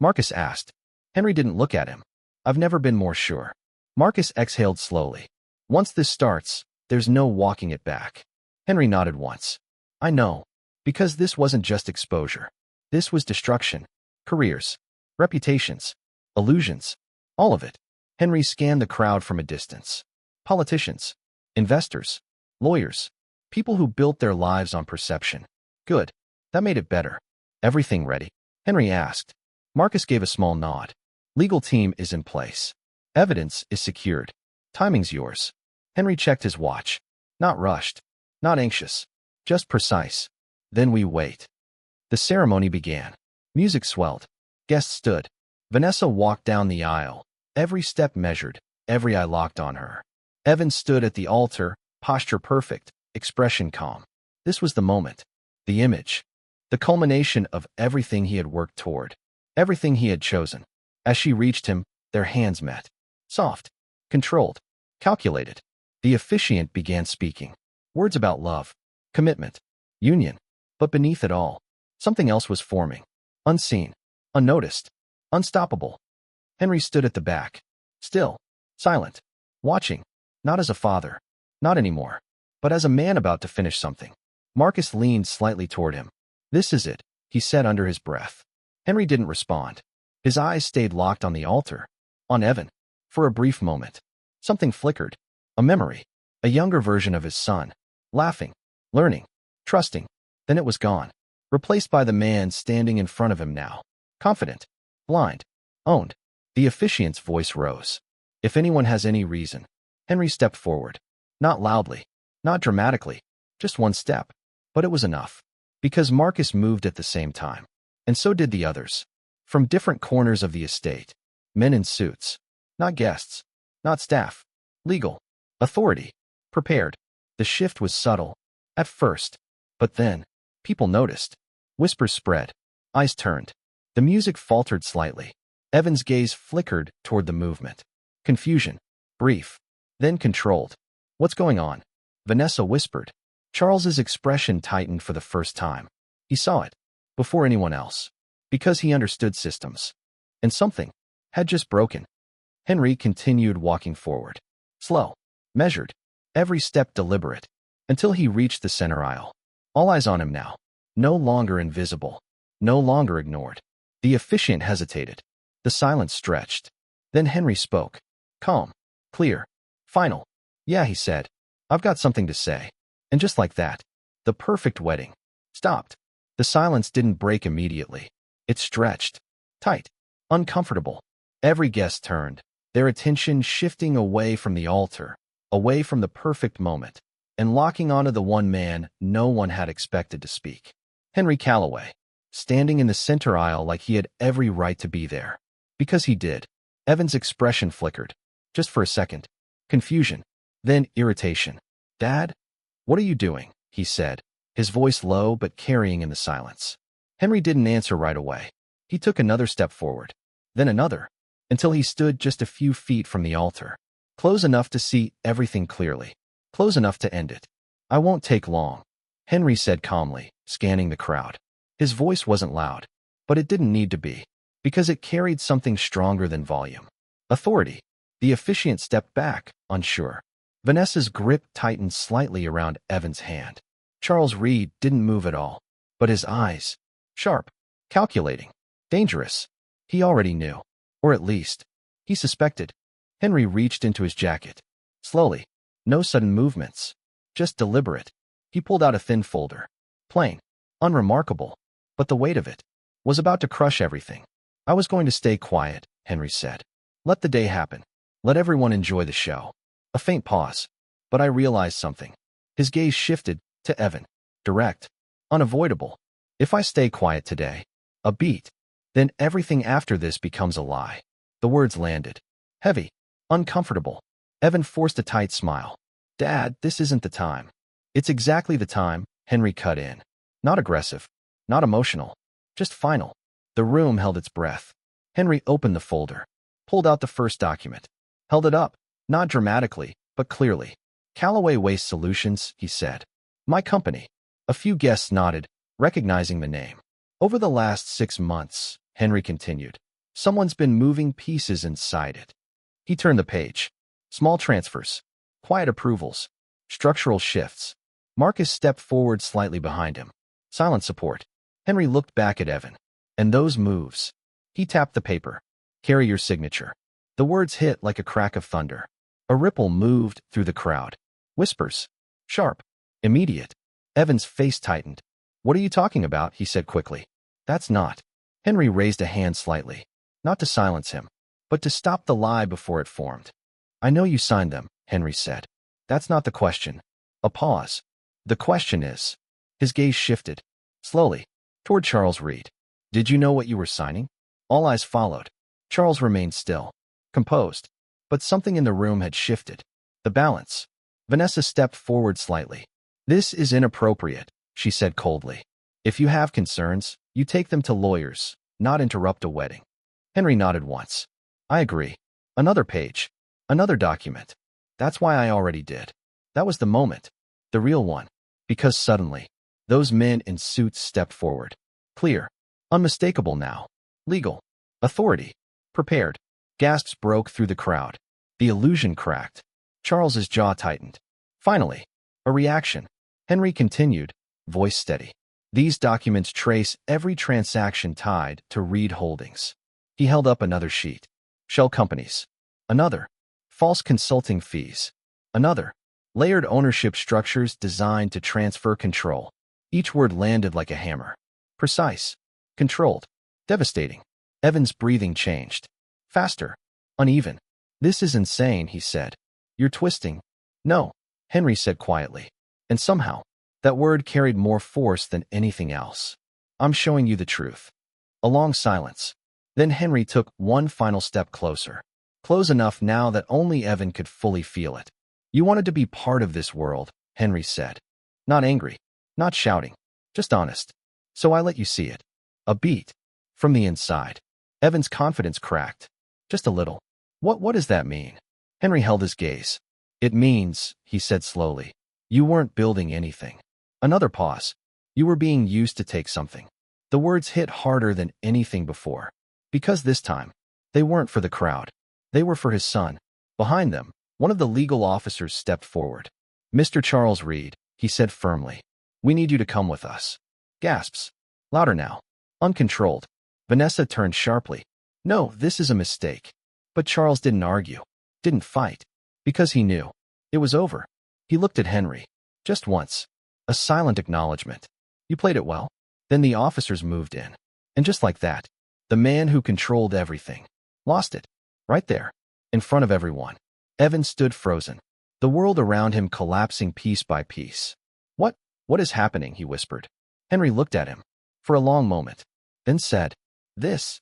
Marcus asked. Henry didn't look at him. I've never been more sure. Marcus exhaled slowly. Once this starts, there's no walking it back. Henry nodded once. I know. Because this wasn't just exposure. This was destruction. Careers. Reputations. Illusions. All of it. Henry scanned the crowd from a distance. Politicians. Investors. Lawyers. People who built their lives on perception. Good. That made it better. Everything ready? Henry asked. Marcus gave a small nod. Legal team is in place. Evidence is secured. Timing's yours. Henry checked his watch. Not rushed. Not anxious. Just precise. Then we wait. The ceremony began. Music swelled. Guests stood. Vanessa walked down the aisle. Every step measured. Every eye locked on her. Evan stood at the altar, posture perfect, expression calm. This was the moment. The image. The culmination of everything he had worked toward. Everything he had chosen. As she reached him, their hands met. Soft. Controlled. Calculated. The officiant began speaking. Words about love. Commitment. Union. But beneath it all, something else was forming. Unseen. Unnoticed. Unstoppable. Henry stood at the back. Still. Silent. Watching. Not as a father. Not anymore. But as a man about to finish something. Marcus leaned slightly toward him. This is it, he said under his breath. Henry didn't respond. His eyes stayed locked on the altar. On Evan. For a brief moment. Something flickered. A memory. A younger version of his son. Laughing. Learning. Trusting. Then it was gone. replaced by the man standing in front of him now. Confident, blind, owned. The officiant's voice rose. If anyone has any reason. Henry stepped forward. Not loudly, not dramatically, just one step. But it was enough. Because Marcus moved at the same time. And so did the others. From different corners of the estate. Men in suits. Not guests. Not staff. Legal. Authority. Prepared. The shift was subtle. At first. But then. People noticed. Whispers spread. Eyes turned. The music faltered slightly. Evan's gaze flickered toward the movement. Confusion. Brief. Then controlled. What's going on? Vanessa whispered. Charles's expression tightened for the first time. He saw it. Before anyone else. Because he understood systems. And something had just broken. Henry continued walking forward. Slow. Measured. Every step deliberate. Until he reached the center aisle. All eyes on him now. No longer invisible. No longer ignored. The officiant hesitated. The silence stretched. Then Henry spoke. Calm. Clear. Final. Yeah, he said. I've got something to say. And just like that, the perfect wedding stopped. The silence didn't break immediately. It stretched. Tight. Uncomfortable. Every guest turned, their attention shifting away from the altar, away from the perfect moment, and locking onto the one man no one had expected to speak. Henry Calloway, standing in the center aisle like he had every right to be there. Because he did. Evan's expression flickered. Just for a second. Confusion. Then irritation. Dad? What are you doing? He said, his voice low but carrying in the silence. Henry didn't answer right away. He took another step forward. Then another. Until he stood just a few feet from the altar. Close enough to see everything clearly. Close enough to end it. I won't take long. Henry said calmly, scanning the crowd. His voice wasn't loud. But it didn't need to be. Because it carried something stronger than volume. Authority. The officiant stepped back, unsure. Vanessa's grip tightened slightly around Evan's hand. Charles Reed didn't move at all. But his eyes. Sharp. Calculating. Dangerous. He already knew. Or at least, he suspected. Henry reached into his jacket. Slowly. No sudden movements. Just deliberate. He pulled out a thin folder. Plain. Unremarkable. But the weight of it was about to crush everything. I was going to stay quiet, Henry said. Let the day happen. Let everyone enjoy the show. A faint pause. But I realized something. His gaze shifted to Evan. Direct. Unavoidable. If I stay quiet today, a beat, then everything after this becomes a lie. The words landed. Heavy. Uncomfortable. Evan forced a tight smile. Dad, this isn't the time. It's exactly the time, Henry cut in. Not aggressive. Not emotional. Just final. The room held its breath. Henry opened the folder. Pulled out the first document. Held it up. Not dramatically, but clearly. Callaway Waste Solutions, he said. My company. A few guests nodded, recognizing the name. Over the last 6 months, Henry continued, someone's been moving pieces inside it. He turned the page. Small transfers. Quiet approvals. Structural shifts. Marcus stepped forward slightly behind him. Silent support. Henry looked back at Evan. And those moves. He tapped the paper. Carry your signature. The words hit like a crack of thunder. A ripple moved through the crowd. Whispers. Sharp. Immediate. Evan's face tightened. What are you talking about? He said quickly. That's not. Henry raised a hand slightly. Not to silence him, but to stop the lie before it formed. I know you signed them, Henry said. That's not the question. A pause. The question is. His gaze shifted. Slowly. Toward Charles Reed. Did you know what you were signing? All eyes followed. Charles remained still. Composed. But something in the room had shifted. The balance. Vanessa stepped forward slightly. This is inappropriate, she said coldly. If you have concerns, you take them to lawyers, not interrupt a wedding. Henry nodded once. I agree. Another page. Another document. That's why I already did. That was the moment. The real one. Because suddenly, those men in suits stepped forward. Clear. Unmistakable now. Legal. Authority. Prepared. Gasps broke through the crowd. The illusion cracked. Charles's jaw tightened. Finally, a reaction. Henry continued, voice steady. These documents trace every transaction tied to Reed Holdings. He held up another sheet. Shell companies. Another. False consulting fees. Another. Layered ownership structures designed to transfer control. Each word landed like a hammer. Precise. Controlled. Devastating. Evan's breathing changed. Faster. Uneven. This is insane, he said. You're twisting. No, Henry said quietly. And somehow, that word carried more force than anything else. I'm showing you the truth. A long silence. Then Henry took one final step closer. Close enough now that only Evan could fully feel it. You wanted to be part of this world, Henry said. Not angry. Not shouting. Just honest. So I let you see it. A beat. From the inside. Evan's confidence cracked. Just a little. What does that mean? Henry held his gaze. It means, he said slowly, you weren't building anything. Another pause. You were being used to take something. The words hit harder than anything before. Because this time, they weren't for the crowd. They were for his son. Behind them, one of the legal officers stepped forward. Mr. Charles Reed, he said firmly. We need you to come with us. Gasps. Louder now. Uncontrolled. Vanessa turned sharply. No, this is a mistake. But Charles didn't argue. Didn't fight. Because he knew. It was over. He looked at Henry. Just once. A silent acknowledgement. You played it well. Then the officers moved in. And just like that, the man who controlled everything lost it. Right there. In front of everyone. Evan stood frozen. The world around him collapsing piece by piece. What is happening? He whispered. Henry looked at him. For a long moment. Then said, this,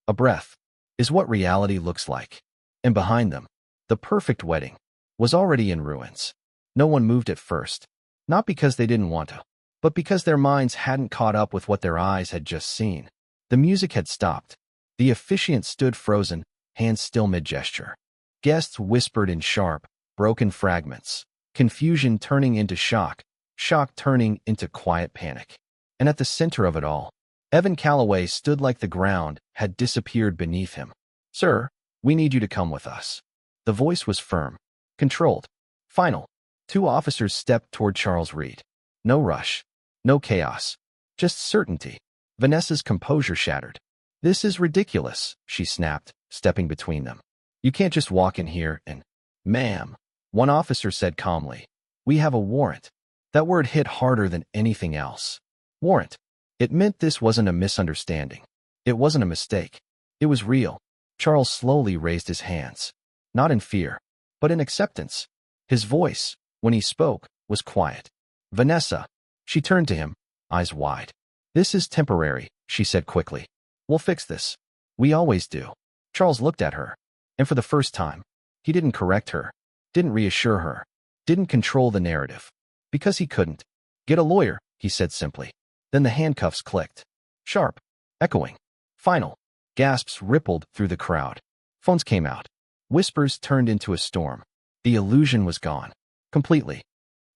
a breath, is what reality looks like. And behind them, the perfect wedding was already in ruins. No one moved at first. Not because they didn't want to, but because their minds hadn't caught up with what their eyes had just seen. The music had stopped. The officiant stood frozen, hands still mid-gesture. Guests whispered in sharp, broken fragments. Confusion turning into shock. Shock turning into quiet panic. And at the center of it all, Evan Calloway stood like the ground had disappeared beneath him. Sir, we need you to come with us. The voice was firm, controlled, final. Two officers stepped toward Charles Reed. No rush, no chaos, just certainty. Vanessa's composure shattered. This is ridiculous, she snapped, stepping between them. You can't just walk in here and... Ma'am, one officer said calmly. We have a warrant. That word hit harder than anything else. Warrant. It meant this wasn't a misunderstanding. It wasn't a mistake. It was real. Charles slowly raised his hands. Not in fear, but in acceptance. His voice, when he spoke, was quiet. Vanessa. She turned to him, eyes wide. This is temporary, she said quickly. We'll fix this. We always do. Charles looked at her. And for the first time, he didn't correct her, didn't reassure her, didn't control the narrative. Because he couldn't. Get a lawyer, he said simply. Then the handcuffs clicked. Sharp. Echoing. Final. Gasps rippled through the crowd. Phones came out. Whispers turned into a storm. The illusion was gone. Completely.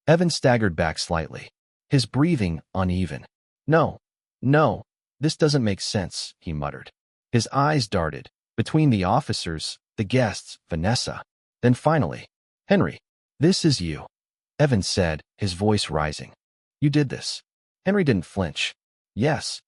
Evan staggered back slightly. His breathing uneven. No. This doesn't make sense, he muttered. His eyes darted. Between the officers, the guests, Vanessa. Then finally, Henry. This is you. Evan said, his voice rising. You did this. Henry didn't flinch. Yes.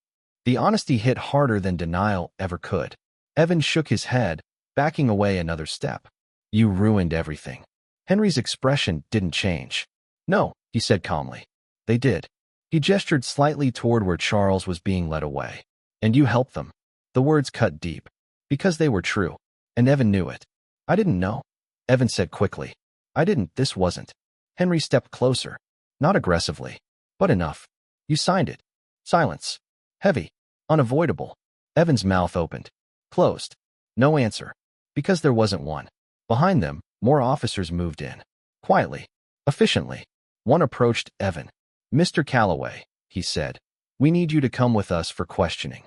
The honesty hit harder than denial ever could. Evan shook his head, backing away another step. You ruined everything. Henry's expression didn't change. No, he said calmly. They did. He gestured slightly toward where Charles was being led away. And you helped them. The words cut deep. Because they were true. And Evan knew it. I didn't know. Evan said quickly. I didn't. This wasn't. Henry stepped closer. Not aggressively. But enough. You signed it. Silence. Heavy. Unavoidable. Evan's mouth opened. Closed. No answer. Because there wasn't one. Behind them, more officers moved in. Quietly. Efficiently. One approached Evan. Mr. Calloway, he said. We need you to come with us for questioning.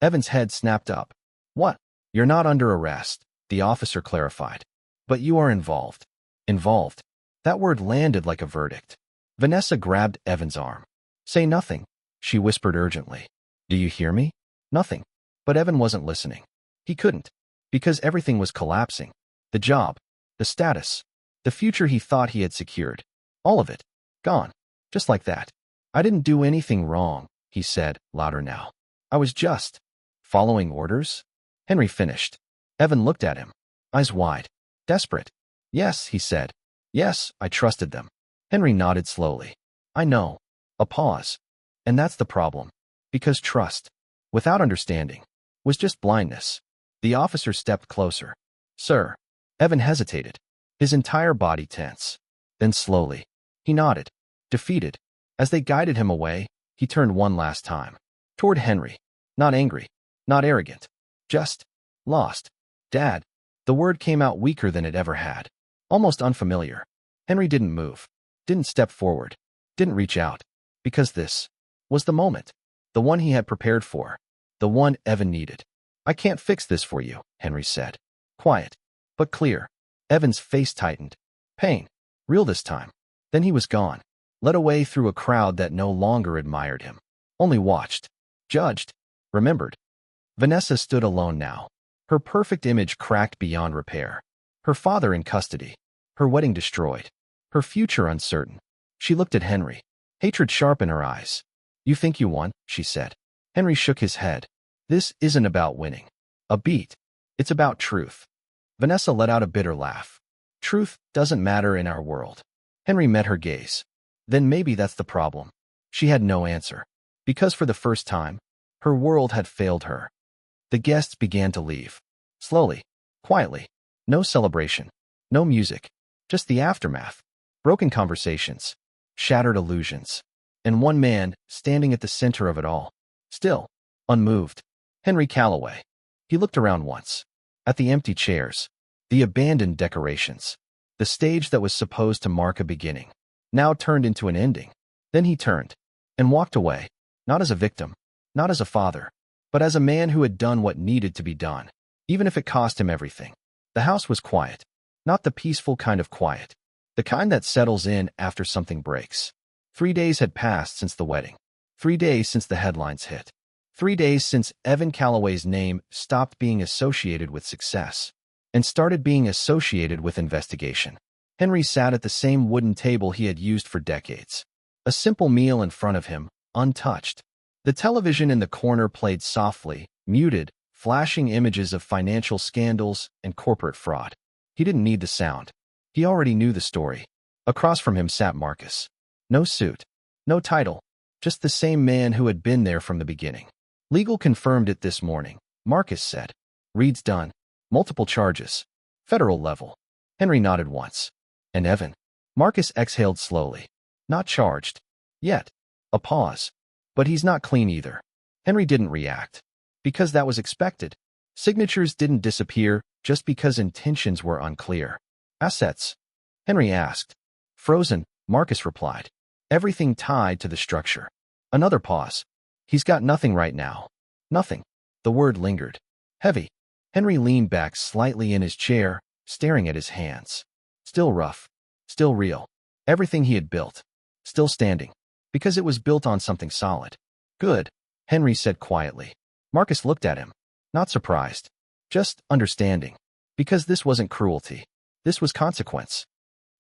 Evan's head snapped up. What? You're not under arrest, the officer clarified. But you are involved. Involved. That word landed like a verdict. Vanessa grabbed Evan's arm. Say nothing, she whispered urgently. Do you hear me? Nothing. But Evan wasn't listening. He couldn't. Because everything was collapsing. The job. The status. The future he thought he had secured. All of it. Gone. Just like that. I didn't do anything wrong, he said, louder now. I was just following orders. Henry finished. Evan looked at him. Eyes wide. Desperate. Yes, he said. Yes, I trusted them. Henry nodded slowly. I know. A pause. And that's the problem. Because trust, without understanding, was just blindness. The officer stepped closer. Sir. Evan hesitated, his entire body tense. Then slowly, he nodded, defeated. As they guided him away, he turned one last time. Toward Henry. Not angry, not arrogant. Just lost. Dad. The word came out weaker than it ever had. Almost unfamiliar. Henry didn't move, didn't step forward, didn't reach out. Because this was the moment. The one he had prepared for. The one Evan needed. I can't fix this for you, Henry said. Quiet, but clear. Evan's face tightened. Pain. Real this time. Then he was gone. Led away through a crowd that no longer admired him. Only watched. Judged. Remembered. Vanessa stood alone now. Her perfect image cracked beyond repair. Her father in custody. Her wedding destroyed. Her future uncertain. She looked at Henry. Hatred sharp in her eyes. You think you won, she said. Henry shook his head. This isn't about winning. A beat. It's about truth. Vanessa let out a bitter laugh. Truth doesn't matter in our world. Henry met her gaze. Then maybe that's the problem. She had no answer. Because for the first time, her world had failed her. The guests began to leave. Slowly. Quietly. No celebration. No music. Just the aftermath. Broken conversations. Shattered illusions. And one man standing at the center of it all. Still. Unmoved. Henry Calloway. He looked around once. At the empty chairs. The abandoned decorations. The stage that was supposed to mark a beginning. Now turned into an ending. Then he turned. And walked away. Not as a victim. Not as a father. But as a man who had done what needed to be done. Even if it cost him everything. The house was quiet. Not the peaceful kind of quiet. The kind that settles in after something breaks. 3 days had passed since the wedding. 3 days since the headlines hit. 3 days since Evan Calloway's name stopped being associated with success and started being associated with investigation. Henry sat at the same wooden table he had used for decades. A simple meal in front of him, untouched. The television in the corner played softly, muted, flashing images of financial scandals and corporate fraud. He didn't need the sound. He already knew the story. Across from him sat Marcus. No suit. No title. Just the same man who had been there from the beginning. Legal confirmed it this morning, Marcus said. Reed's done. Multiple charges. Federal level. Henry nodded once. And Evan? Marcus exhaled slowly. Not charged. Yet. A pause. But he's not clean either. Henry didn't react. Because that was expected. Signatures didn't disappear just because intentions were unclear. Assets? Henry asked. Frozen, Marcus replied. Everything tied to the structure. Another pause. He's got nothing right now. Nothing. The word lingered. Heavy. Henry leaned back slightly in his chair, staring at his hands. Still rough. Still real. Everything he had built. Still standing. Because it was built on something solid. Good, Henry said quietly. Marcus looked at him. Not surprised. Just understanding. Because this wasn't cruelty. This was consequence.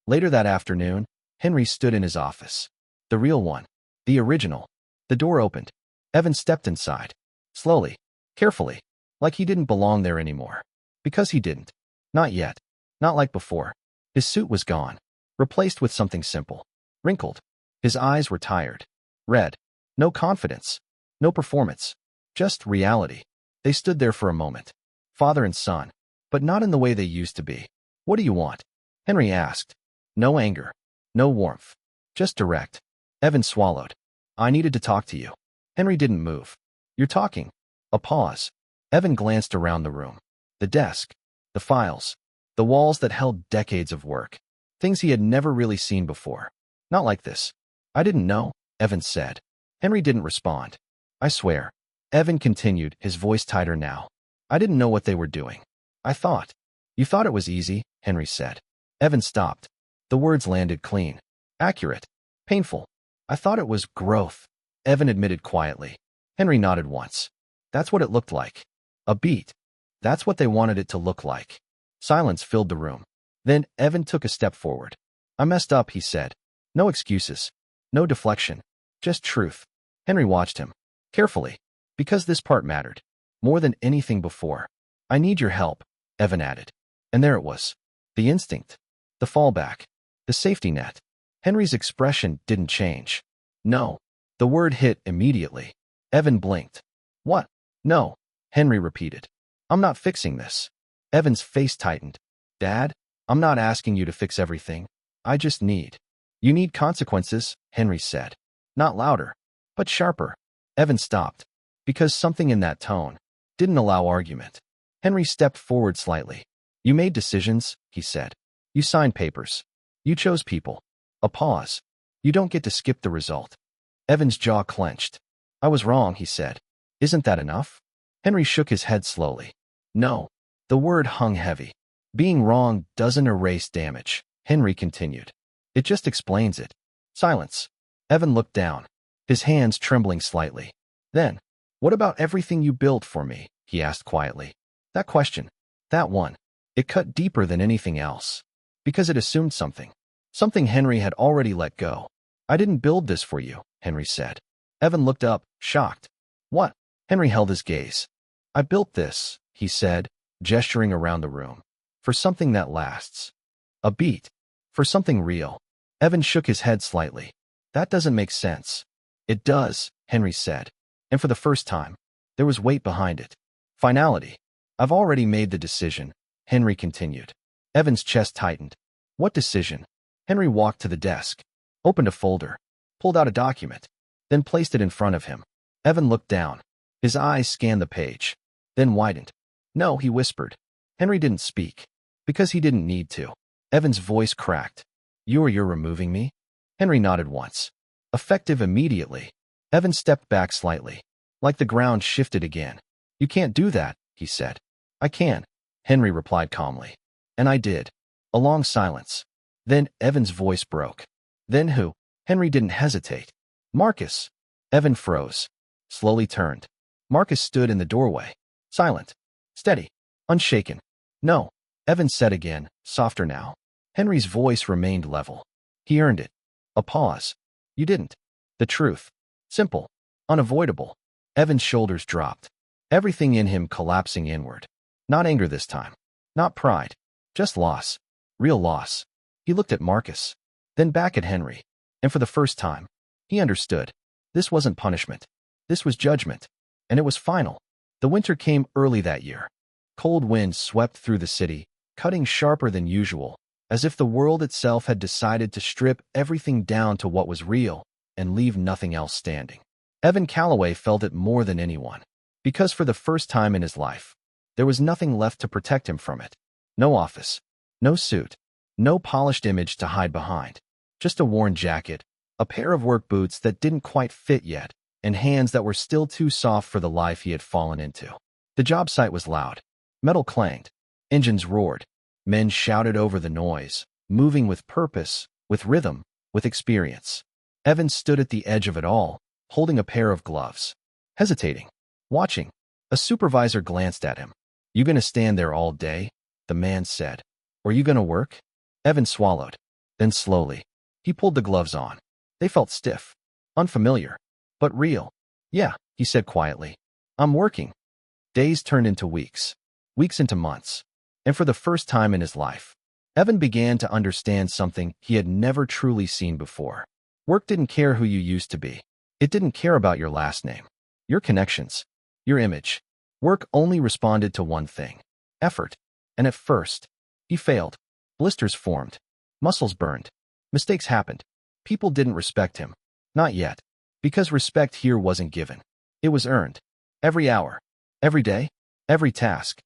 Later that afternoon, Henry stood in his office. The real one. The original. The door opened. Evan stepped inside. Slowly. Carefully. Like he didn't belong there anymore. Because he didn't. Not yet. Not like before. His suit was gone. Replaced with something simple. Wrinkled. His eyes were tired. Red. No confidence. No performance. Just reality. They stood there for a moment. Father and son. But not in the way they used to be. What do you want? Henry asked. No anger. No warmth. Just direct. Evan swallowed. I needed to talk to you. Henry didn't move. You're talking. A pause. Evan glanced around the room. The desk. The files. The walls that held decades of work. Things he had never really seen before. Not like this. I didn't know, Evan said. Henry didn't respond. I swear. Evan continued, his voice tighter now. I didn't know what they were doing. I thought. You thought it was easy, Henry said. Evan stopped. The words landed clean. Accurate. Painful. I thought it was growth, Evan admitted quietly. Henry nodded once. That's what it looked like. A beat. That's what they wanted it to look like. Silence filled the room. Then Evan took a step forward. I messed up, he said. No excuses. No deflection. Just truth. Henry watched him. Carefully. Because this part mattered. More than anything before. I need your help, Evan added. And there it was. The instinct. The fallback. The safety net. Henry's expression didn't change. No. The word hit immediately. Evan blinked. What? No, Henry repeated. I'm not fixing this. Evan's face tightened. Dad, I'm not asking you to fix everything. I just need. You need consequences, Henry said. Not louder, but sharper. Evan stopped, because something in that tone didn't allow argument. Henry stepped forward slightly. You made decisions, he said. You signed papers. You chose people. A pause. You don't get to skip the result. Evan's jaw clenched. I was wrong, he said. Isn't that enough? Henry shook his head slowly. No. The word hung heavy. Being wrong doesn't erase damage, Henry continued. It just explains it. Silence. Evan looked down, his hands trembling slightly. Then, what about everything you built for me? He asked quietly. That question, that one, it cut deeper than anything else. Because it assumed something. Something Henry had already let go. I didn't build this for you, Henry said. Evan looked up, shocked. What? Henry held his gaze. I built this, he said, gesturing around the room. For something that lasts. A beat. For something real. Evan shook his head slightly. That doesn't make sense. It does, Henry said. And for the first time, there was weight behind it. Finality. I've already made the decision, Henry continued. Evan's chest tightened. What decision? Henry walked to the desk, opened a folder, pulled out a document, then placed it in front of him. Evan looked down. His eyes scanned the page, then widened. No, he whispered. Henry didn't speak, because he didn't need to. Evan's voice cracked. You're removing me? Henry nodded once. Effective immediately. Evan stepped back slightly, like the ground shifted again. You can't do that, he said. I can, Henry replied calmly. And I did. A long silence. Then Evan's voice broke. Then who? Henry didn't hesitate. Marcus. Evan froze. Slowly turned. Marcus stood in the doorway. Silent. Steady. Unshaken. No. Evan said again, softer now. Henry's voice remained level. He earned it. A pause. You didn't. The truth. Simple. Unavoidable. Evan's shoulders dropped. Everything in him collapsing inward. Not anger this time. Not pride. Just loss. Real loss. He looked at Marcus. Then back at Henry. And for the first time, he understood. This wasn't punishment. This was judgment. And it was final. The winter came early that year. Cold winds swept through the city, cutting sharper than usual, as if the world itself had decided to strip everything down to what was real and leave nothing else standing. Evan Calloway felt it more than anyone, because for the first time in his life, there was nothing left to protect him from it. No office, no suit, no polished image to hide behind, just a worn jacket, a pair of work boots that didn't quite fit yet, and hands that were still too soft for the life he had fallen into. The job site was loud. Metal clanged. Engines roared. Men shouted over the noise, moving with purpose, with rhythm, with experience. Evan stood at the edge of it all, holding a pair of gloves. Hesitating. Watching. A supervisor glanced at him. You gonna stand there all day? The man said. Or you gonna work? Evan swallowed. Then slowly, he pulled the gloves on. They felt stiff. Unfamiliar. But real. Yeah, he said quietly. I'm working. Days turned into weeks. Weeks into months. And for the first time in his life, Evan began to understand something he had never truly seen before. Work didn't care who you used to be. It didn't care about your last name, your connections, your image. Work only responded to one thing: effort. And at first, he failed. Blisters formed. Muscles burned. Mistakes happened. People didn't respect him. Not yet. Because respect here wasn't given. It was earned. Every hour. Every day. Every task.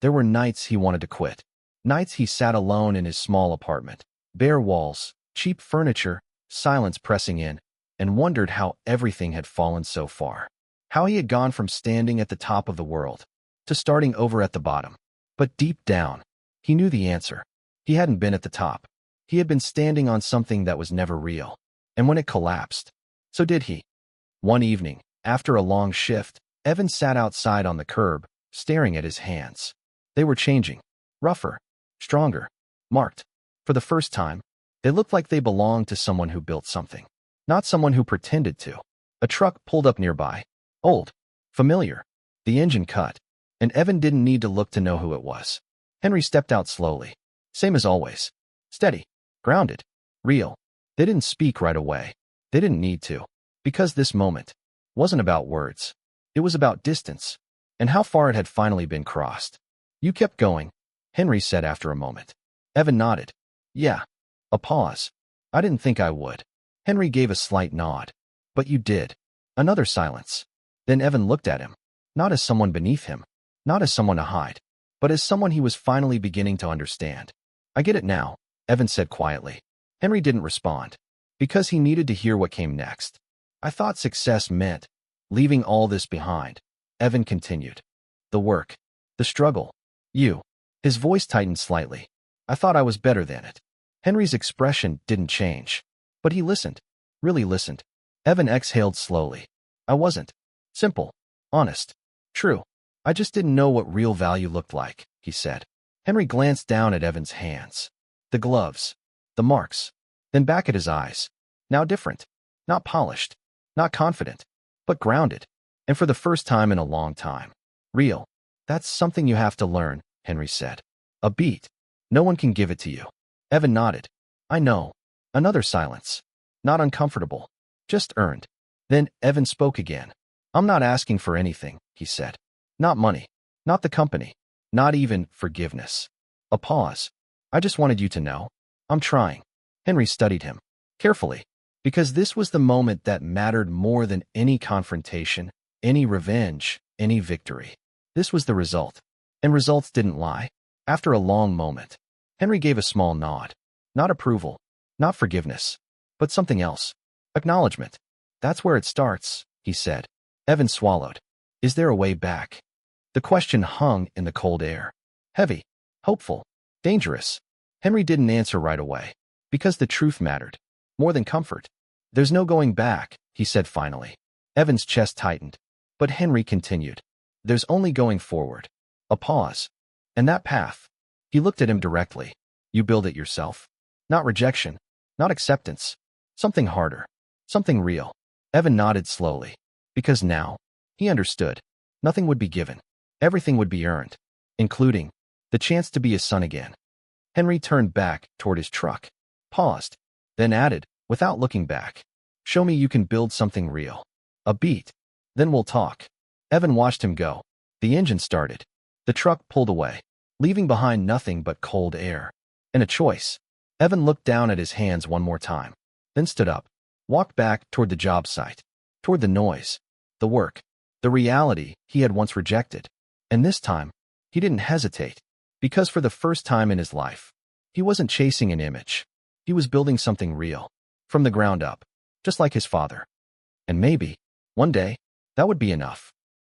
There were nights he wanted to quit. Nights he sat alone in his small apartment. Bare walls, cheap furniture, silence pressing in, and wondered how everything had fallen so far. How he had gone from standing at the top of the world to starting over at the bottom. But deep down, he knew the answer. He hadn't been at the top. He had been standing on something that was never real. And when it collapsed, so did he. One evening, after a long shift, Evan sat outside on the curb, staring at his hands. They were changing. Rougher. Stronger. Marked. For the first time, they looked like they belonged to someone who built something. Not someone who pretended to. A truck pulled up nearby. Old. Familiar. The engine cut. And Evan didn't need to look to know who it was. Henry stepped out slowly. Same as always. Steady. Grounded. Real. They didn't speak right away. They didn't need to. Because this moment, wasn't about words. It was about distance, and how far it had finally been crossed. You kept going, Henry said after a moment. Evan nodded. Yeah. A pause. I didn't think I would. Henry gave a slight nod. But you did. Another silence. Then Evan looked at him. Not as someone beneath him. Not as someone to hide. But as someone he was finally beginning to understand. I get it now, Evan said quietly. Henry didn't respond. Because he needed to hear what came next. I thought success meant leaving all this behind. Evan continued. The work. The struggle. You. His voice tightened slightly. I thought I was better than it. Henry's expression didn't change. But he listened. Really listened. Evan exhaled slowly. I wasn't. Simple. Honest. True. I just didn't know what real value looked like, he said. Henry glanced down at Evan's hands. The gloves. The marks. Then back at his eyes. Now different. Not polished. Not confident. But grounded. And for the first time in a long time. Real. That's something you have to learn, Henry said. A beat. No one can give it to you. Evan nodded. I know. Another silence. Not uncomfortable. Just earned. Then Evan spoke again. I'm not asking for anything, he said. Not money. Not the company. Not even forgiveness. A pause. I just wanted you to know. I'm trying. Henry studied him. Carefully. Because this was the moment that mattered more than any confrontation, any revenge, any victory. This was the result. And results didn't lie. After a long moment, Henry gave a small nod. Not approval. Not forgiveness. But something else. Acknowledgement. That's where it starts, he said. Evan swallowed. Is there a way back? The question hung in the cold air. Heavy. Hopeful. Dangerous. Henry didn't answer right away. Because the truth mattered. More than comfort. There's no going back, he said finally. Evan's chest tightened. But Henry continued. There's only going forward. A pause. And that path. He looked at him directly. You build it yourself. Not rejection. Not acceptance. Something harder. Something real. Evan nodded slowly. Because now, he understood. Nothing would be given. Everything would be earned. Including the chance to be a son again. Henry turned back toward his truck. Paused. Then added, without looking back. Show me you can build something real. A beat. Then we'll talk. Evan watched him go. The engine started. The truck pulled away, leaving behind nothing but cold air. And a choice. Evan looked down at his hands one more time. Then stood up. Walked back toward the job site. Toward the noise. The work. The reality he had once rejected. And this time, he didn't hesitate. Because for the first time in his life, he wasn't chasing an image. He was building something real. From the ground up. Just like his father. And maybe, one day, that would be enough.